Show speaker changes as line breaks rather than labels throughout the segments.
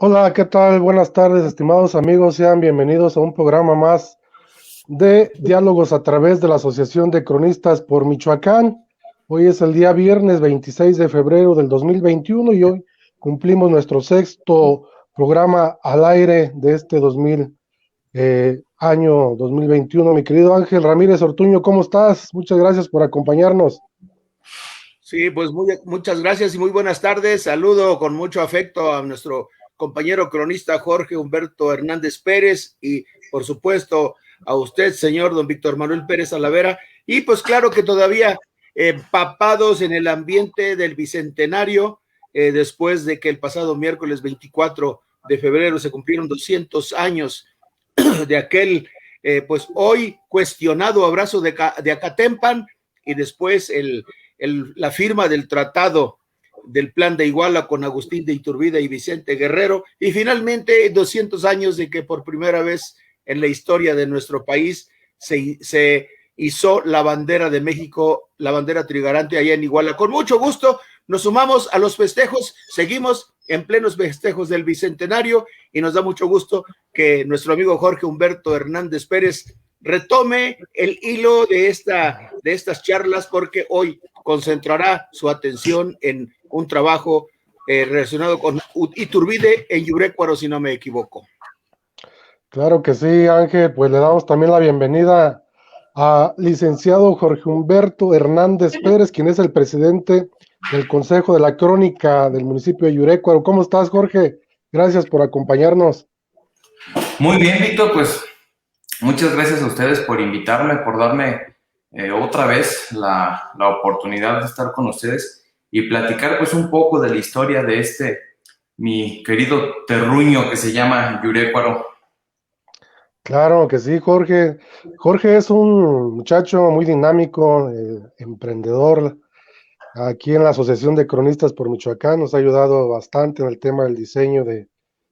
Hola, ¿qué tal? Buenas tardes, estimados amigos. Sean bienvenidos a un programa más de diálogos a través de la Asociación de Cronistas por Michoacán. Hoy es el día viernes 26 de febrero del 2021 y hoy cumplimos nuestro sexto programa al aire de este año 2021. Mi querido Ángel Ramírez Ortuño, ¿cómo estás? Muchas gracias por acompañarnos.
Sí, pues muchas gracias y muy buenas tardes. Saludo con mucho afecto a nuestro compañero cronista Jorge Humberto Hernández Pérez y, por supuesto, a usted, señor don Víctor Manuel Pérez Talavera. Y pues claro que todavía empapados en el ambiente del Bicentenario, después de que el pasado miércoles 24 de febrero se cumplieron 200 años de aquel, pues hoy cuestionado abrazo de Acatempan y después la firma del tratado del Plan de Iguala con Agustín de Iturbide y Vicente Guerrero, y finalmente 200 años de que por primera vez en la historia de nuestro país se izó la bandera de México, la bandera trigarante allá en Iguala. Con mucho gusto nos sumamos a los festejos, seguimos en plenos festejos del Bicentenario y nos da mucho gusto que nuestro amigo Jorge Humberto Hernández Pérez retome el hilo de estas charlas, porque hoy concentrará su atención en un trabajo relacionado con Iturbide en Yurécuaro, si no me equivoco.
Claro que sí, Ángel, pues le damos también la bienvenida a licenciado Jorge Humberto Hernández Pérez, quien es el presidente del Consejo de la Crónica del municipio de Yurécuaro. ¿Cómo estás, Jorge? Gracias por acompañarnos.
Muy bien, Víctor, pues muchas gracias a ustedes por invitarme, por darme otra vez la oportunidad de estar con ustedes y platicar pues un poco de la historia de mi querido terruño que se llama Yurécuaro.
Claro que sí, Jorge. Jorge es un muchacho muy dinámico, emprendedor. Aquí en la Asociación de Cronistas por Michoacán nos ha ayudado bastante en el tema del diseño de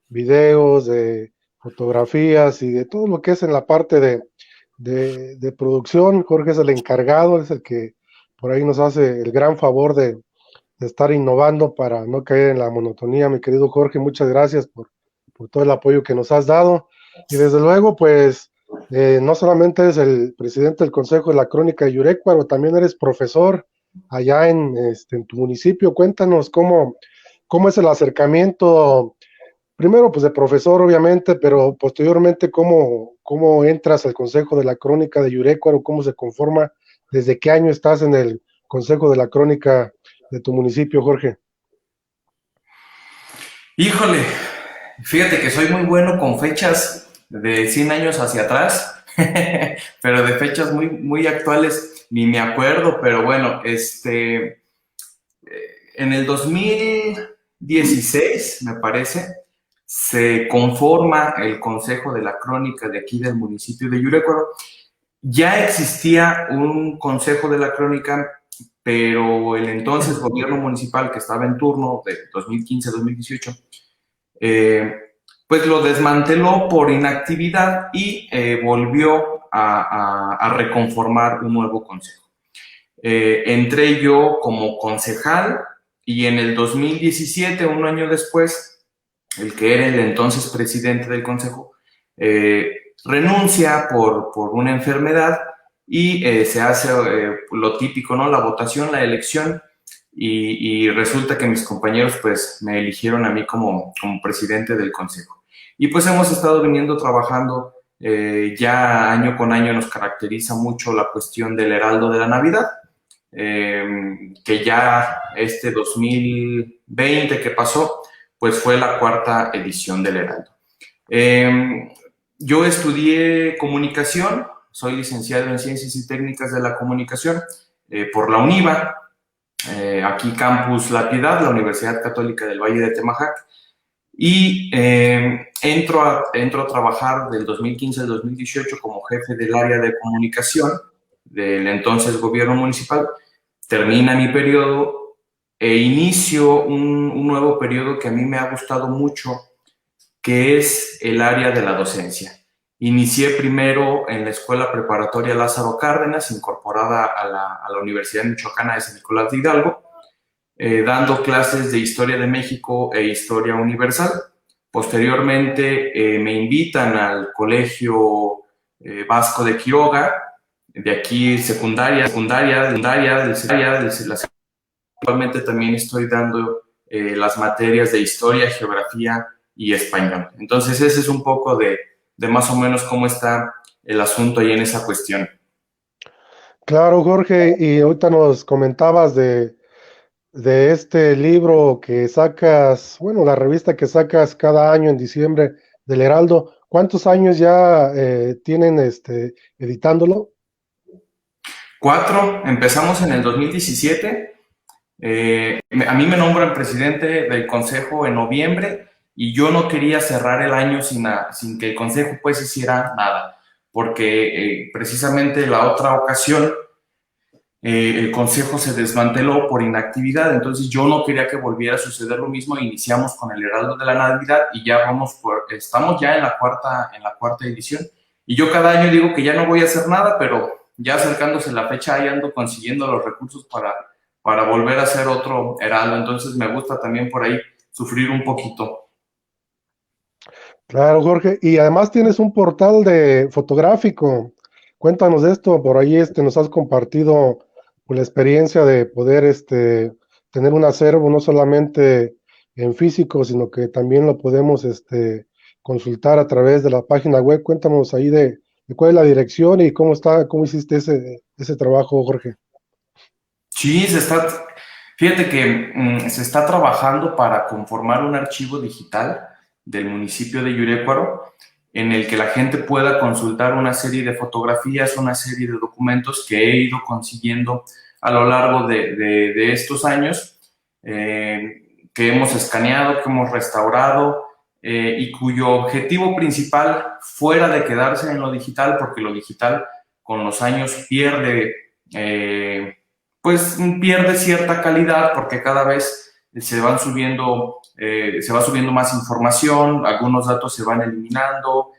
videos, de fotografías y de todo lo que es en la parte de producción. Jorge es el encargado, es el que por ahí nos hace el gran favor de estar innovando para no caer en la monotonía. Mi querido Jorge, muchas gracias por todo el apoyo que nos has dado. Y desde luego, pues, no solamente eres el presidente del Consejo de la Crónica de Yurécuaro, también eres profesor allá en tu municipio. Cuéntanos cómo es el acercamiento, primero pues de profesor obviamente, pero posteriormente cómo entras al Consejo de la Crónica de Yurécuaro, cómo se conforma, desde qué año estás en el Consejo de la Crónica de tu municipio, Jorge.
Híjole, fíjate que soy muy bueno con fechas de 100 años hacia atrás, pero de fechas muy actuales ni me acuerdo, pero bueno, en el 2016, me parece, se conforma el Consejo de la Crónica de aquí del municipio de Yurécuaro. Ya existía un Consejo de la Crónica, pero el entonces gobierno municipal que estaba en turno de 2015-2018, pues lo desmanteló por inactividad y volvió a reconformar un nuevo consejo. Entré yo como concejal y en el 2017, un año después, el que era el entonces presidente del consejo, renuncia por una enfermedad y se hace lo típico, ¿no? La votación, la elección, y resulta que mis compañeros pues me eligieron a mí como presidente del consejo. Y pues hemos estado viniendo trabajando, ya año con año nos caracteriza mucho la cuestión del Heraldo de la Navidad, que ya este 2020 que pasó, pues fue la cuarta edición del Heraldo. Yo estudié comunicación, soy licenciado en Ciencias y Técnicas de la Comunicación por la UNIVA, aquí Campus La Piedad, la Universidad Católica del Valle de Temajac, y entro a trabajar del 2015 al 2018 como jefe del área de comunicación del entonces gobierno municipal. Termina mi periodo e inicio un nuevo periodo que a mí me ha gustado mucho, que es el área de la docencia. Inicié primero en la Escuela Preparatoria Lázaro Cárdenas, incorporada a la Universidad Michoacana de San Nicolás de Hidalgo, dando clases de Historia de México e Historia Universal. Posteriormente me invitan al Colegio Vasco de Quiroga, de aquí secundaria, actualmente también estoy dando las materias de historia, geografía y español. Entonces ese es un poco de más o menos cómo está el asunto ahí en esa cuestión.
Claro, Jorge, y ahorita nos comentabas de este libro que sacas, bueno, la revista que sacas cada año en diciembre del Heraldo. ¿Cuántos años ya tienen editándolo?
4, empezamos en el 2017. A mí me nombran presidente del consejo en noviembre y yo no quería cerrar el año sin que el consejo pues hiciera nada, porque precisamente la otra ocasión el consejo se desmanteló por inactividad, entonces yo no quería que volviera a suceder lo mismo. Iniciamos con el Heraldo de la Navidad y ya estamos ya en la cuarta edición, y yo cada año digo que ya no voy a hacer nada, pero ya acercándose la fecha ahí ando consiguiendo los recursos para volver a hacer otro Heraldo, entonces me gusta también por ahí sufrir un poquito.
Claro, Jorge, y además tienes un portal de fotográfico. Cuéntanos de esto, por ahí nos has compartido pues, la experiencia de poder tener un acervo no solamente en físico, sino que también lo podemos consultar a través de la página web. Cuéntanos ahí de cuál es la dirección y cómo hiciste ese trabajo, Jorge.
Sí, fíjate que se está trabajando para conformar un archivo digital del municipio de Yurécuaro, en el que la gente pueda consultar una serie de fotografías, una serie de documentos que he ido consiguiendo a lo largo de estos años, que hemos escaneado, que hemos restaurado, y cuyo objetivo principal, fuera de quedarse en lo digital, porque lo digital con los años pierde cierta calidad, porque cada vez se va subiendo más información, algunos datos se van eliminando,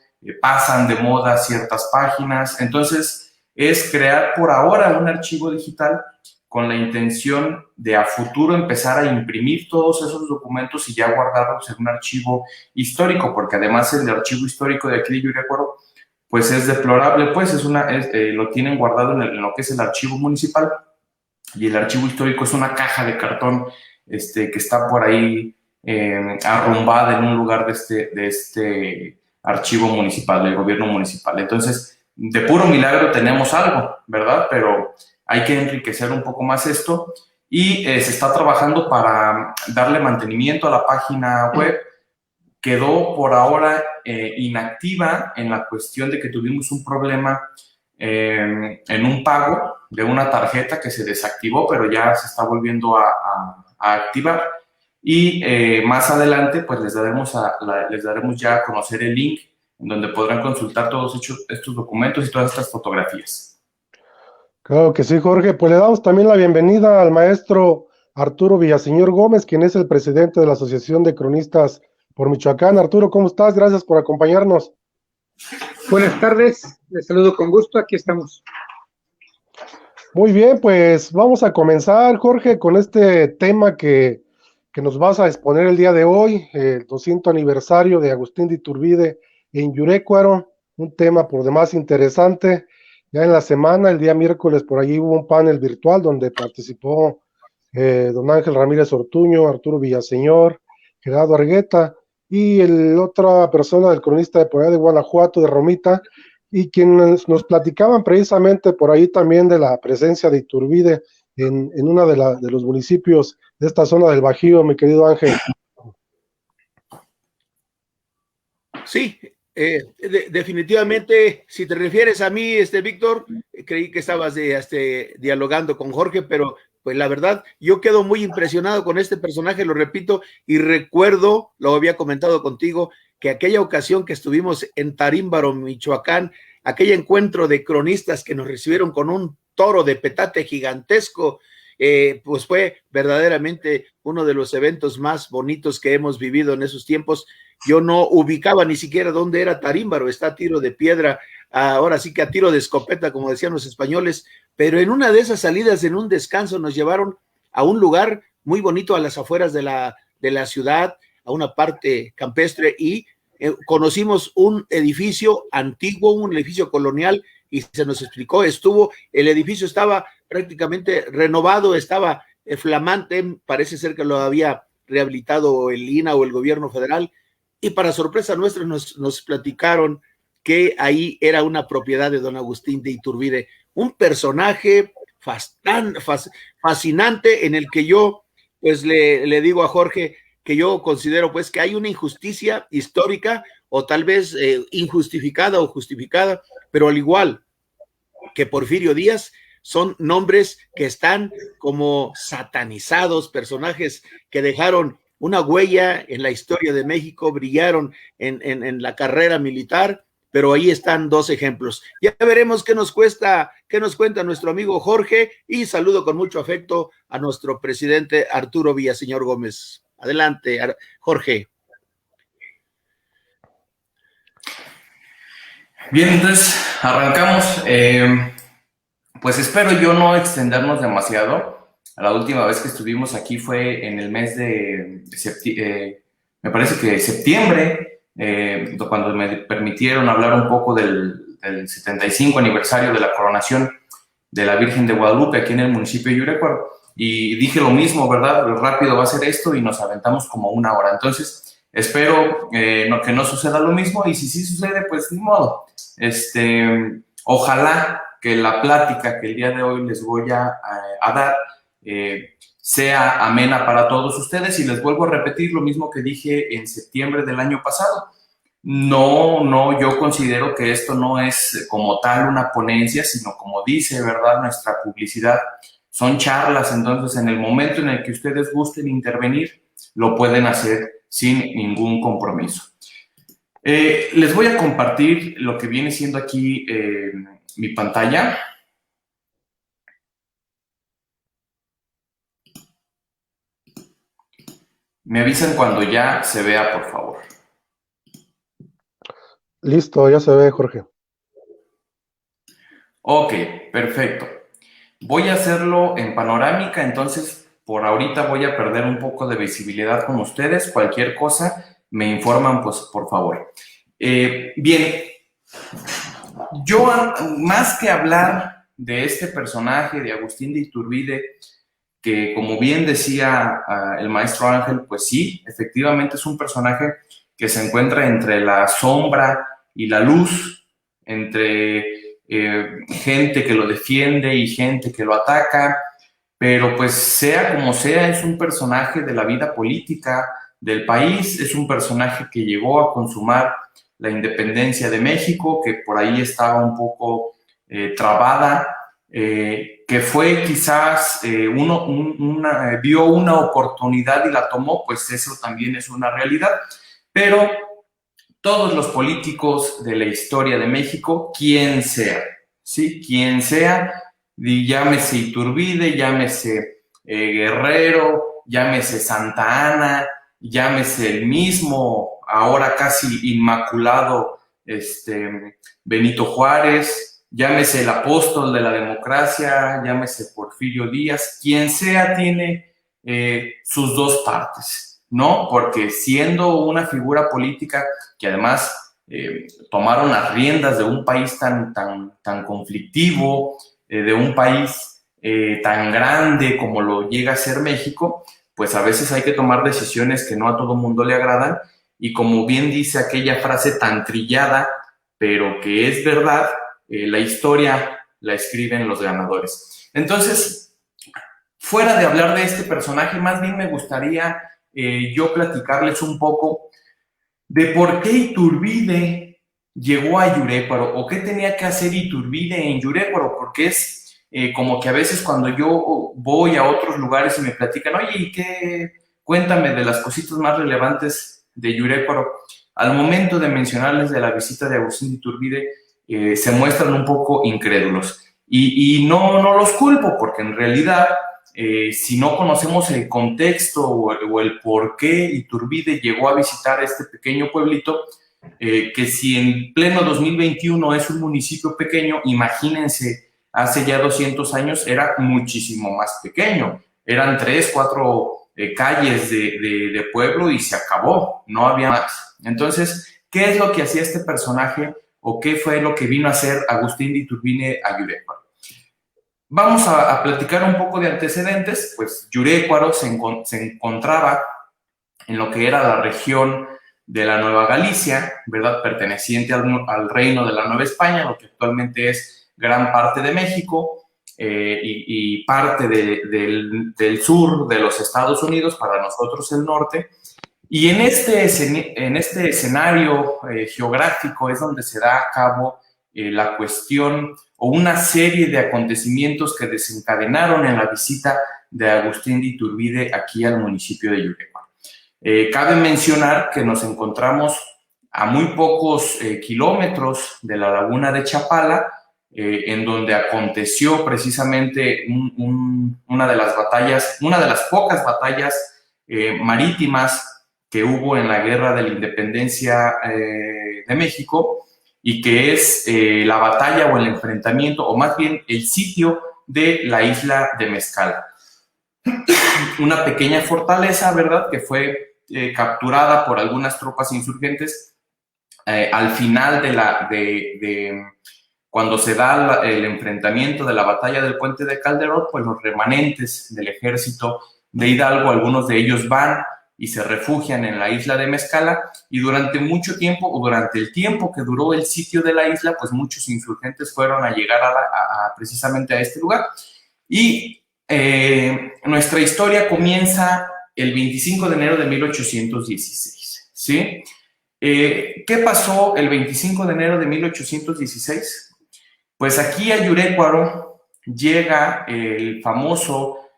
pasan de moda ciertas páginas. Entonces es crear por ahora un archivo digital con la intención de a futuro empezar a imprimir todos esos documentos y ya guardarlos en un archivo histórico, porque además el archivo histórico de aquí de Yurécuaro pues es deplorable, pues lo tienen guardado en lo que es el archivo municipal, y el archivo histórico es una caja de cartón que está por ahí arrumbada en un lugar de este archivo municipal, del gobierno municipal. Entonces, de puro milagro tenemos algo, ¿verdad? Pero hay que enriquecer un poco más esto, y se está trabajando para darle mantenimiento a la página web. Quedó por ahora inactiva en la cuestión de que tuvimos un problema en un pago de una tarjeta que se desactivó, pero ya se está volviendo a activar, y más adelante pues les daremos ya a conocer el link en donde podrán consultar todos estos documentos y todas estas fotografías.
Claro que sí, Jorge. Pues le damos también la bienvenida al maestro Arturo Villaseñor Gómez, quien es el presidente de la Asociación de Cronistas por Michoacán. Arturo, ¿cómo estás? Gracias por acompañarnos.
Buenas tardes, les saludo con gusto, aquí estamos.
Muy bien, pues vamos a comenzar, Jorge, con este tema que nos vas a exponer el día de hoy, el 200 aniversario de Agustín de Iturbide en Yurécuaro, un tema por demás interesante. Ya en la semana, el día miércoles, por allí hubo un panel virtual donde participó don Ángel Ramírez Ortuño, Arturo Villaseñor, Gerardo Argueta, y otra persona del cronista de por allá de Guanajuato, de Romita, y quienes nos platicaban precisamente por ahí también de la presencia de Iturbide en uno de los municipios de esta zona del Bajío, mi querido Ángel.
Sí, definitivamente, si te refieres a mí, Víctor, creí que estabas dialogando con Jorge, pero pues la verdad, yo quedo muy impresionado con este personaje, lo repito, y recuerdo, lo había comentado contigo, que aquella ocasión que estuvimos en Tarímbaro, Michoacán, aquel encuentro de cronistas que nos recibieron con un toro de petate gigantesco, pues fue verdaderamente uno de los eventos más bonitos que hemos vivido en esos tiempos. Yo no ubicaba ni siquiera dónde era Tarímbaro, está a tiro de piedra, ahora sí que a tiro de escopeta, como decían los españoles, pero en una de esas salidas, en un descanso, nos llevaron a un lugar muy bonito a las afueras de la ciudad. a una parte campestre y conocimos un edificio antiguo, un edificio colonial, y se nos explicó, el edificio estaba prácticamente renovado, estaba flamante, parece ser que lo había rehabilitado el INAH o el gobierno federal, y para sorpresa nuestra nos platicaron que ahí era una propiedad de don Agustín de Iturbide, un personaje fascinante en el que yo pues le digo a Jorge que yo considero pues que hay una injusticia histórica o tal vez injustificada o justificada, pero al igual que Porfirio Díaz, son nombres que están como satanizados, personajes que dejaron una huella en la historia de México, brillaron en la carrera militar, pero ahí están dos ejemplos. Ya veremos qué nos cuenta nuestro amigo Jorge, y saludo con mucho afecto a nuestro presidente Arturo Villaseñor Gómez. Adelante, Jorge.
Bien, entonces arrancamos. Pues espero yo no extendernos demasiado. La última vez que estuvimos aquí fue en el mes de me parece que septiembre, cuando me permitieron hablar un poco del 75 aniversario de la coronación de la Virgen de Guadalupe aquí en el municipio de Yurecuaro. Y dije lo mismo, ¿verdad? Rápido va a ser esto, y nos aventamos como una hora. Entonces, espero que no suceda lo mismo, y si sí sucede, pues ni modo. Ojalá que la plática que el día de hoy les voy a dar sea amena para todos ustedes, y les vuelvo a repetir lo mismo que dije en septiembre del año pasado. No, yo considero que esto no es como tal una ponencia, sino como dice, ¿verdad?, nuestra publicidad, son charlas. Entonces, en el momento en el que ustedes gusten intervenir, lo pueden hacer sin ningún compromiso. Les voy a compartir lo que viene siendo aquí mi pantalla. Me avisan cuando ya se vea, por favor.
Listo, ya se ve, Jorge.
Ok, perfecto. Voy a hacerlo en panorámica, entonces por ahorita voy a perder un poco de visibilidad con ustedes. Cualquier cosa me informan, pues, por favor. Bien, yo más que hablar de este personaje, de Agustín de Iturbide, que como bien decía el maestro Ángel, pues sí, efectivamente es un personaje que se encuentra entre la sombra y la luz, entre gente que lo defiende y gente que lo ataca, pero pues sea como sea, es un personaje de la vida política del país, es un personaje que llegó a consumar la independencia de México, que por ahí estaba un poco trabada, que fue quizás vio una oportunidad y la tomó, pues eso también es una realidad. Pero todos los políticos de la historia de México, quien sea, ¿sí? Quien sea, llámese Iturbide, llámese Guerrero, llámese Santa Anna, llámese el mismo, ahora casi inmaculado, Benito Juárez, llámese el apóstol de la democracia, llámese Porfirio Díaz, quien sea tiene sus dos partes, ¿no? Porque siendo una figura política que además tomaron las riendas de un país tan conflictivo, de un país tan grande como lo llega a ser México, pues a veces hay que tomar decisiones que no a todo mundo le agradan, y como bien dice aquella frase tan trillada, pero que es verdad, la historia la escriben los ganadores. Entonces, fuera de hablar de este personaje, más bien me gustaría yo platicarles un poco de por qué Iturbide llegó a Yurécuaro, o qué tenía que hacer Iturbide en Yurécuaro, porque es como que a veces cuando yo voy a otros lugares y me platican, oye, ¿y qué? Cuéntame de las cositas más relevantes de Yurécuaro. Al momento de mencionarles de la visita de Agustín de Iturbide, se muestran un poco incrédulos. Y no los culpo, porque en realidad, si no conocemos el contexto o el por qué Iturbide llegó a visitar este pequeño pueblito, que si en pleno 2021 es un municipio pequeño, imagínense, hace ya 200 años era muchísimo más pequeño. Eran 3, 4 calles de pueblo y se acabó, no había más. Entonces, ¿qué es lo que hacía este personaje o qué fue lo que vino a hacer Agustín de Iturbide a Yurécuaro? Vamos a platicar un poco de antecedentes. Pues Yurécuaro se encontraba en lo que era la región de la Nueva Galicia, ¿verdad? Perteneciente al reino de la Nueva España, lo que actualmente es gran parte de México y parte del sur de los Estados Unidos, para nosotros el norte. Y en este escenario geográfico es donde se da a cabo la cuestión o una serie de acontecimientos que desencadenaron en la visita de Agustín de Iturbide aquí al municipio de Yurécuaro. Cabe mencionar que nos encontramos a muy pocos kilómetros de la laguna de Chapala, en donde aconteció precisamente una de las pocas batallas marítimas que hubo en la Guerra de la Independencia de México, y que es la batalla o el enfrentamiento, o más bien el sitio de la isla de Mezcal. Una pequeña fortaleza, ¿verdad?, que fue capturada por algunas tropas insurgentes al final cuando se da el enfrentamiento de la batalla del Puente de Calderón. Pues los remanentes del ejército de Hidalgo, algunos de ellos van y se refugian en la isla de Mezcala, y durante mucho tiempo, o durante el tiempo que duró el sitio de la isla, pues muchos insurgentes fueron a llegar precisamente a este lugar. Y nuestra historia comienza el 25 de enero de 1816, ¿sí? ¿Qué pasó el 25 de enero de 1816? Pues aquí a Yurécuaro llega el famoso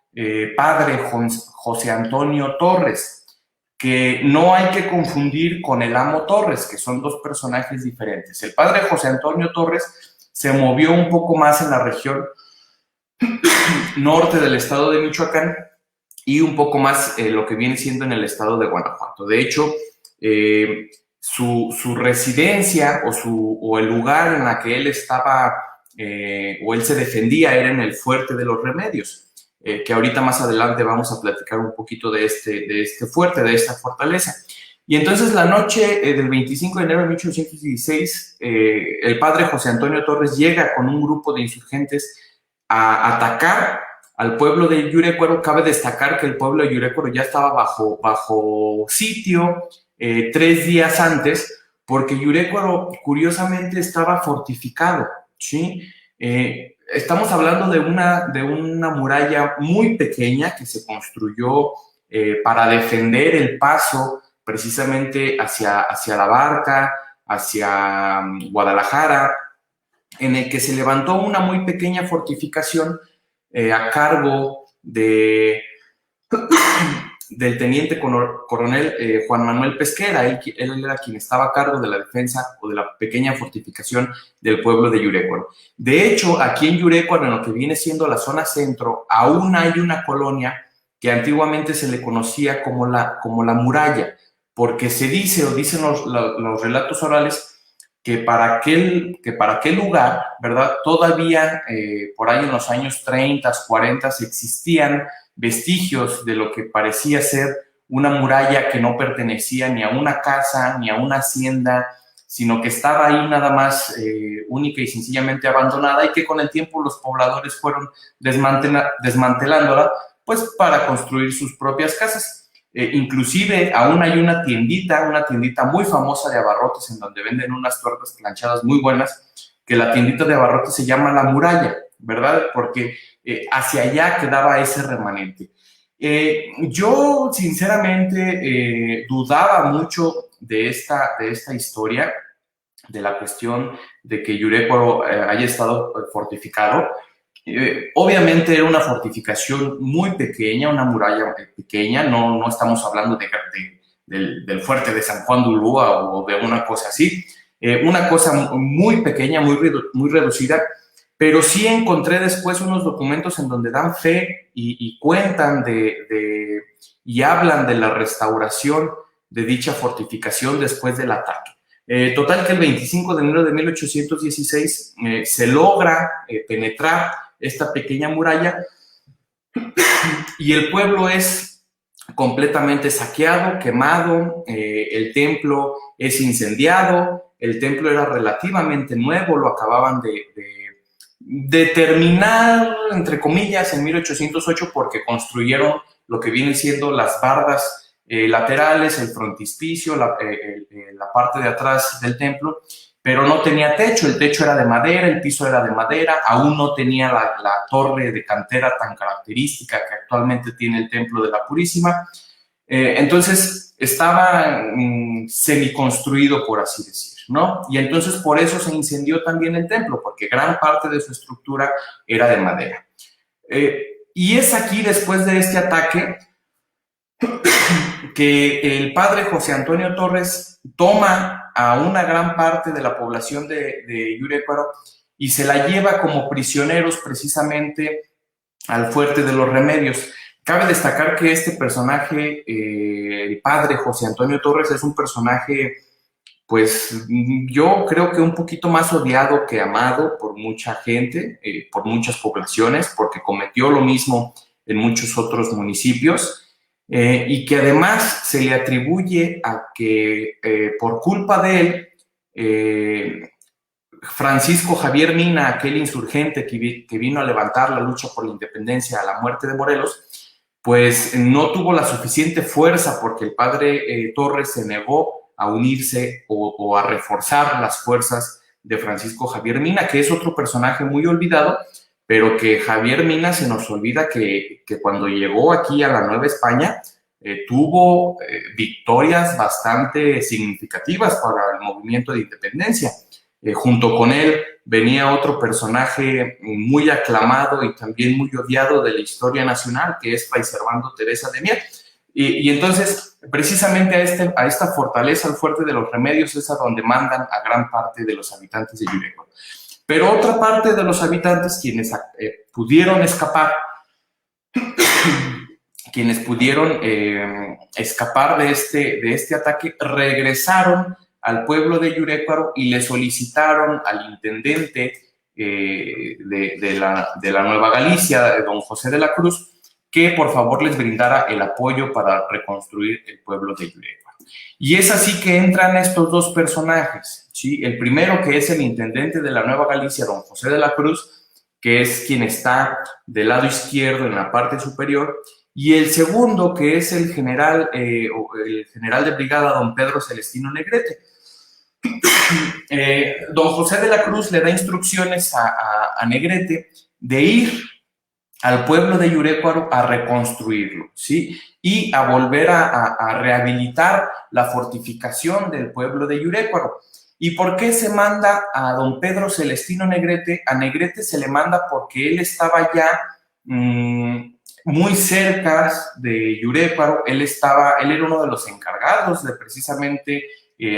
padre José Antonio Torres, que no hay que confundir con el amo Torres, que son dos personajes diferentes. El padre José Antonio Torres se movió un poco más en la región norte del estado de Michoacán y un poco más lo que viene siendo en el estado de Guanajuato. De hecho, su residencia o el lugar en la que él estaba o él se defendía era en el Fuerte de los Remedios, que ahorita más adelante vamos a platicar un poquito de este fuerte, de esta fortaleza. Y entonces la noche del 25 de enero de 1816, el padre José Antonio Torres llega con un grupo de insurgentes a atacar al pueblo de Yurécuaro. Cabe destacar que el pueblo de Yurécuaro ya estaba bajo sitio 3 días antes, porque Yurécuaro curiosamente estaba fortificado, ¿sí? Estamos hablando de una muralla muy pequeña que se construyó para defender el paso precisamente hacia la Barca, hacia Guadalajara, en el que se levantó una muy pequeña fortificación a cargo del teniente coronel Juan Manuel Pesquera. Él era quien estaba a cargo de la defensa o de la pequeña fortificación del pueblo de Yurécuaro. De hecho, aquí en Yurécuaro, en lo que viene siendo la zona centro, aún hay una colonia que antiguamente se le conocía como la muralla, porque se dice, o dicen los relatos orales, que para aquel lugar, ¿verdad?, todavía por ahí en los años 30, 40 existían vestigios de lo que parecía ser una muralla que no pertenecía ni a una casa ni a una hacienda, sino que estaba ahí nada más única y sencillamente abandonada, y que con el tiempo los pobladores fueron desmantelándola pues para construir sus propias casas. Inclusive aún hay una tiendita muy famosa de abarrotes en donde venden unas tortas planchadas muy buenas, que la tiendita de abarrotes se llama La Muralla, ¿verdad? Porque hacia allá quedaba ese remanente. Yo sinceramente dudaba mucho de esta historia, de la cuestión de que Yurécuaro haya estado fortificado. Obviamente era una fortificación muy pequeña, una muralla pequeña, no estamos hablando del fuerte de San Juan de Ulúa o de una cosa así, una cosa muy pequeña, muy reducida, pero sí encontré después unos documentos en donde dan fe y cuentan y hablan de la restauración de dicha fortificación después del ataque. Total que el 25 de enero de 1816 se logra penetrar esta pequeña muralla y el pueblo es completamente saqueado, quemado, el templo es incendiado, el templo era relativamente nuevo, lo acababan de terminar, entre comillas, en 1808 porque construyeron lo que vienen siendo las bardas laterales, el frontispicio, la parte de atrás del templo, pero no tenía techo, el techo era de madera, el piso era de madera, aún no tenía la torre de cantera tan característica que actualmente tiene el Templo de la Purísima. Entonces estaba semiconstruido, por así decir, ¿no? Y entonces por eso se incendió también el templo, porque gran parte de su estructura era de madera. Y es aquí, después de este ataque, que el padre José Antonio Torres toma a una gran parte de la población de Yurécuaro y se la lleva como prisioneros precisamente al Fuerte de los Remedios. Cabe destacar que este personaje, el padre José Antonio Torres, es un personaje, pues yo creo que un poquito más odiado que amado por mucha gente, por muchas poblaciones, porque cometió lo mismo en muchos otros municipios. Y que además se le atribuye a que por culpa de él, Francisco Javier Mina, aquel insurgente que vino a levantar la lucha por la independencia a la muerte de Morelos, pues no tuvo la suficiente fuerza porque el padre Torres se negó a unirse o a reforzar las fuerzas de Francisco Javier Mina, que es otro personaje muy olvidado, pero que Javier Mina se nos olvida que cuando llegó aquí a la Nueva España tuvo victorias bastante significativas para el movimiento de independencia. Junto con él venía otro personaje muy aclamado y también muy odiado de la historia nacional, que es Fray Servando Teresa de Mier. Y entonces, precisamente a esta fortaleza, al Fuerte de los Remedios, es a donde mandan a gran parte de los habitantes de Yurécuaro. Pero otra parte de los habitantes, quienes pudieron escapar, de este ataque, regresaron al pueblo de Yurécuaro y le solicitaron al intendente de la Nueva Galicia, don José de la Cruz, que por favor les brindara el apoyo para reconstruir el pueblo de Yurécuaro. Y es así que entran estos dos personajes, ¿sí? El primero, que es el intendente de la Nueva Galicia, don José de la Cruz, que es quien está del lado izquierdo en la parte superior, y el segundo, que es el general de brigada, don Pedro Celestino Negrete. Don José de la Cruz le da instrucciones a Negrete de ir al pueblo de Yurécuaro a reconstruirlo, ¿sí? Y a volver a rehabilitar la fortificación del pueblo de Yurécuaro. ¿Y por qué se manda a don Pedro Celestino Negrete? A Negrete se le manda porque él estaba ya muy cerca de Yurécuaro. Él era uno de los encargados de precisamente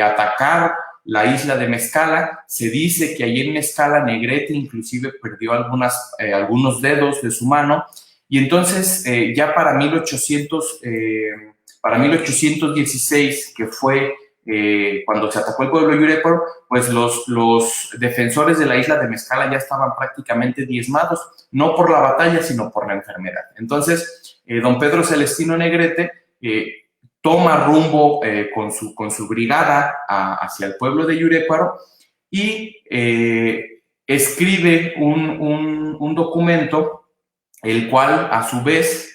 atacar la isla de Mezcala. Se dice que allí en Mezcala Negrete inclusive perdió algunos dedos de su mano, y entonces ya para 1816, que fue cuando se atacó el pueblo de Yurécuaro, pues los defensores de la isla de Mezcala ya estaban prácticamente diezmados, no por la batalla, sino por la enfermedad. Entonces, don Pedro Celestino Negrete toma rumbo con su brigada hacia el pueblo de Yurécuaro y escribe un documento, el cual a su vez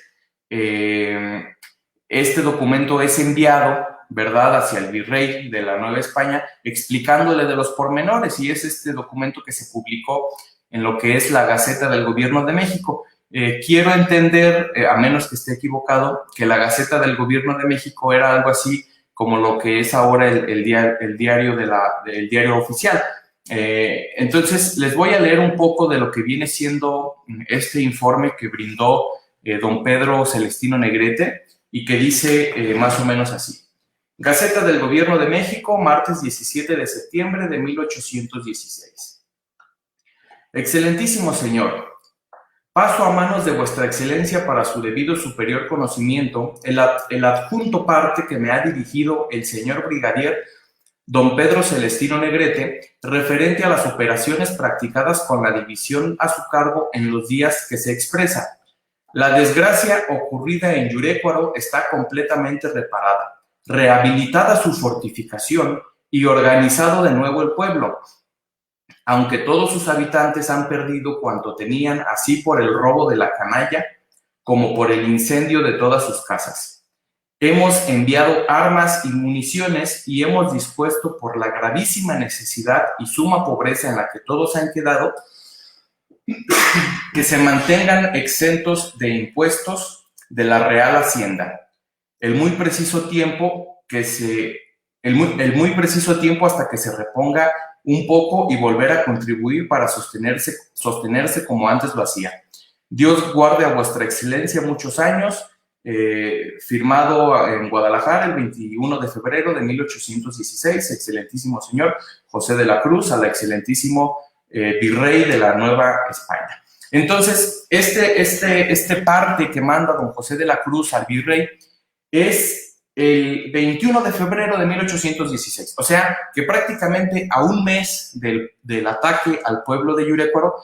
este documento es enviado, ¿verdad?, hacia el virrey de la Nueva España, explicándole de los pormenores, y es este documento que se publicó en lo que es la Gaceta del Gobierno de México. Quiero entender, a menos que esté equivocado, que la Gaceta del Gobierno de México era algo así como lo que es ahora el diario oficial. Entonces, les voy a leer un poco de lo que viene siendo este informe que brindó don Pedro Celestino Negrete y que dice más o menos así. Gaceta del Gobierno de México, martes 17 de septiembre de 1816. Excelentísimo señor, paso a manos de vuestra excelencia para su debido superior conocimiento el adjunto parte que me ha dirigido el señor brigadier don Pedro Celestino Negrete, referente a las operaciones practicadas con la división a su cargo en los días que se expresa. La desgracia ocurrida en Yurécuaro está completamente reparada, rehabilitada su fortificación y organizado de nuevo el pueblo, aunque todos sus habitantes han perdido cuanto tenían, así por el robo de la canalla como por el incendio de todas sus casas. Hemos enviado armas y municiones y hemos dispuesto por la gravísima necesidad y suma pobreza en la que todos han quedado, que se mantengan exentos de impuestos de la Real Hacienda. El muy preciso tiempo hasta que se reponga un poco y volver a contribuir para sostenerse como antes lo hacía. Dios guarde a vuestra excelencia muchos años, firmado en Guadalajara el 21 de febrero de 1816, excelentísimo señor José de la Cruz, al excelentísimo virrey de la Nueva España. Entonces, este parte que manda don José de la Cruz al virrey es el 21 de febrero de 1816, o sea, que prácticamente a un mes del ataque al pueblo de Yurécuaro,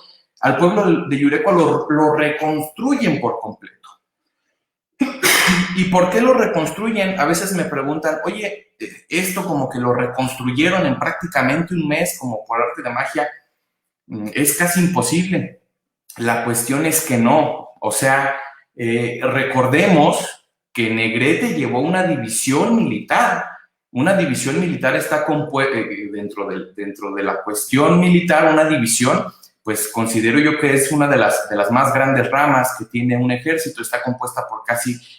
lo reconstruyen por completo. ¿Y por qué lo reconstruyen? A veces me preguntan, oye, esto como que lo reconstruyeron en prácticamente un mes, como por arte de magia, es casi imposible. La cuestión es que no, o sea, recordemos que Negrete llevó una división militar. Una división militar está dentro de la cuestión militar, una división, pues considero yo que es una de las más grandes ramas que tiene un ejército. Está compuesta por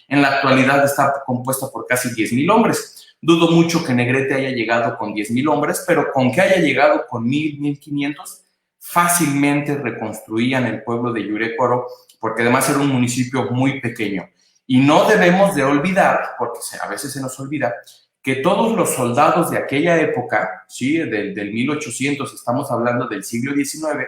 en la actualidad está compuesta por casi 10,000 hombres. Dudo mucho que Negrete haya llegado con 10,000 hombres, pero con que haya llegado con 1,000, 1,500, fácilmente reconstruían el pueblo de Yurécuaro, porque además era un municipio muy pequeño. Y no debemos de olvidar, porque a veces se nos olvida, que todos los soldados de aquella época, ¿sí? del 1800, estamos hablando del siglo XIX,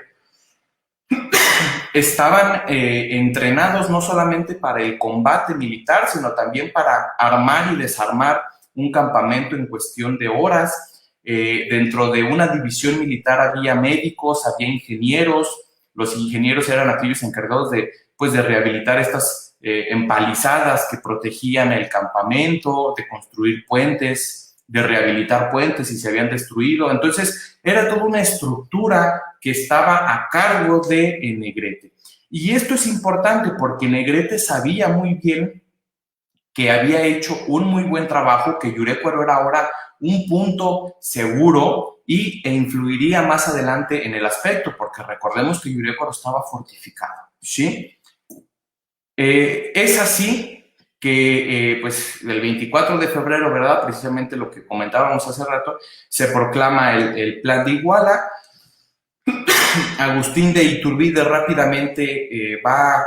estaban entrenados no solamente para el combate militar, sino también para armar y desarmar un campamento en cuestión de horas. Dentro de una división militar había médicos, había ingenieros. Los ingenieros eran aquellos encargados de rehabilitar estas empalizadas que protegían el campamento, de construir puentes, de rehabilitar puentes si se habían destruido. Entonces, era toda una estructura que estaba a cargo de Negrete. Y esto es importante porque Negrete sabía muy bien que había hecho un muy buen trabajo, que Yurécuaro era ahora un punto seguro e influiría más adelante en el aspecto, porque recordemos que Yurécuaro estaba fortificado, ¿sí? Es así que el 24 de febrero, ¿verdad? Precisamente lo que comentábamos hace rato, se proclama el Plan de Iguala. Agustín de Iturbide rápidamente va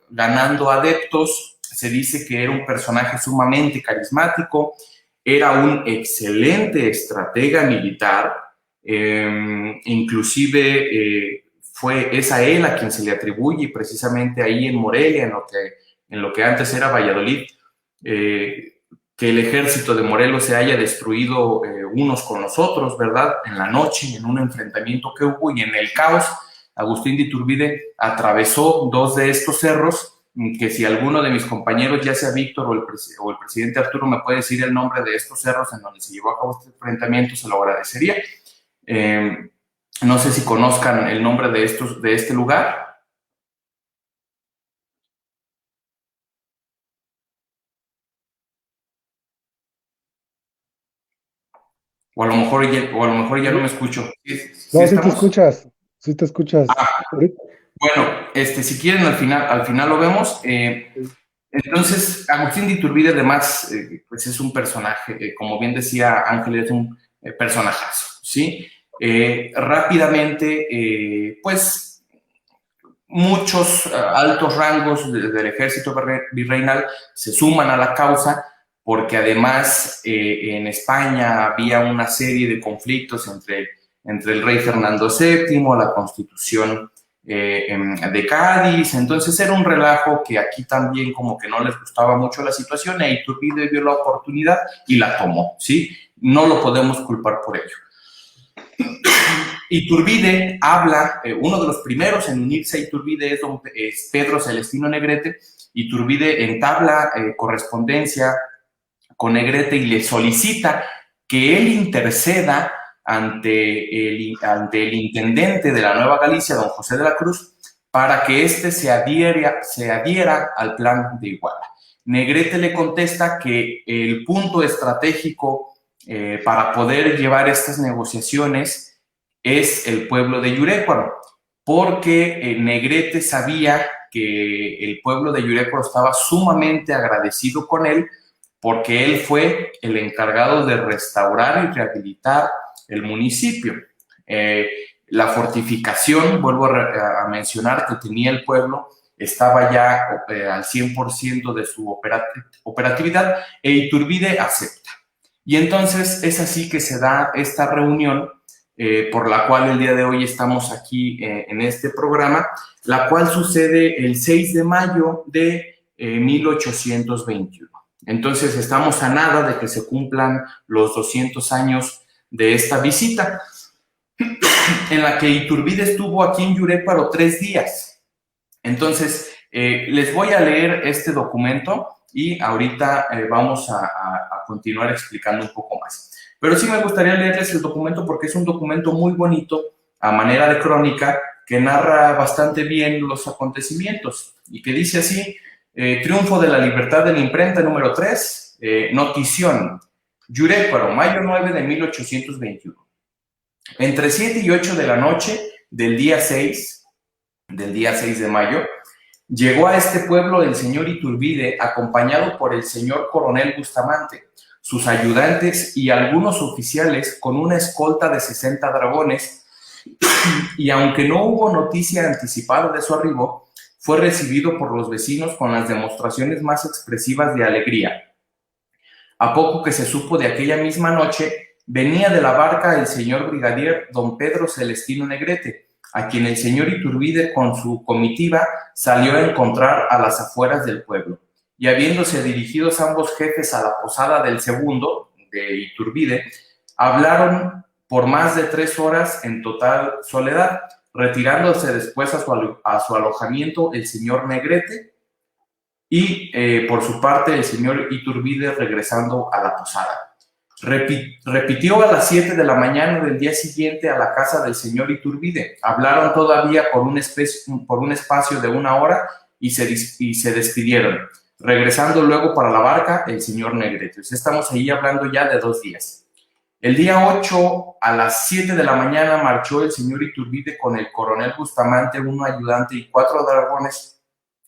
ganando adeptos. Se dice que era un personaje sumamente carismático, era un excelente estratega militar, inclusive es a él a quien se le atribuye precisamente ahí en Morelia, en lo que antes era Valladolid, que el ejército de Morelos se haya destruido unos con los otros, ¿verdad? En la noche, en un enfrentamiento que hubo, y en el caos, Agustín de Iturbide atravesó 2 de estos cerros, que si alguno de mis compañeros, ya sea Víctor o el presidente Arturo, me puede decir el nombre de estos cerros en donde se llevó a cabo este enfrentamiento, se lo agradecería. No sé si conozcan el nombre de este lugar. O a lo mejor ya no me escucho.
No, sí te escuchas. Sí te escuchas.
Bueno, si quieren al final lo vemos. Entonces, Agustín de Iturbide además pues es un personaje, como bien decía Ángel, es un personajazo, ¿sí? Rápidamente, pues muchos altos rangos del ejército virreinal se suman a la causa, porque además en España había una serie de conflictos entre el rey Fernando VII, la Constitución de Cádiz. Entonces era un relajo que aquí también como que no les gustaba mucho la situación, e Iturbide vio la oportunidad y la tomó, ¿sí? No lo podemos culpar por ello. Iturbide habla, uno de los primeros en unirse a Iturbide es Pedro Celestino Negrete, Iturbide entabla correspondencia con Negrete y le solicita que él interceda ante el intendente de la Nueva Galicia, don José de la Cruz, para que éste se adhiera al plan de Iguala. Negrete le contesta que el punto estratégico para poder llevar estas negociaciones es el pueblo de Yurécuaro, porque Negrete sabía que el pueblo de Yurécuaro estaba sumamente agradecido con él, porque él fue el encargado de restaurar y rehabilitar el municipio. La fortificación, vuelvo a mencionar, que tenía el pueblo, estaba ya al 100% de su operatividad, e Iturbide acepta. Y entonces es así que se da esta reunión por la cual el día de hoy estamos aquí en este programa, la cual sucede el 6 de mayo de 1821. Entonces estamos a nada de que se cumplan los 200 años de esta visita, en la que Iturbide estuvo aquí en Yurécuaro 3 días. Entonces, les voy a leer este documento y ahorita vamos a continuar explicando un poco más. Pero sí me gustaría leerles el documento porque es un documento muy bonito, a manera de crónica, que narra bastante bien los acontecimientos y que dice así: Triunfo de la Libertad de la Imprenta número 3, notición, Yurécuaro, mayo 9 de 1821. Entre 7 y 8 de la noche del día 6 de mayo, llegó a este pueblo el señor Iturbide, acompañado por el señor coronel Bustamante, sus ayudantes y algunos oficiales con una escolta de 60 dragones, y aunque no hubo noticia anticipada de su arribo, fue recibido por los vecinos con las demostraciones más expresivas de alegría. A poco que se supo de aquella misma noche, venía de la barca el señor brigadier don Pedro Celestino Negrete, a quien el señor Iturbide con su comitiva salió a encontrar a las afueras del pueblo. Y habiéndose dirigidos ambos jefes a la posada del segundo, de Iturbide, hablaron por más de 3 horas en total soledad, retirándose después a su alojamiento el señor Negrete y por su parte el señor Iturbide regresando a la posada. Repitió a las 7 de la mañana del día siguiente a la casa del señor Iturbide. Hablaron todavía por un espacio de 1 hora y se despidieron, regresando luego para la barca el señor Negrete. Entonces estamos ahí hablando ya de 2 días. El día 8 a las 7 de la mañana marchó el señor Iturbide con el coronel Bustamante, un ayudante y 4 dragones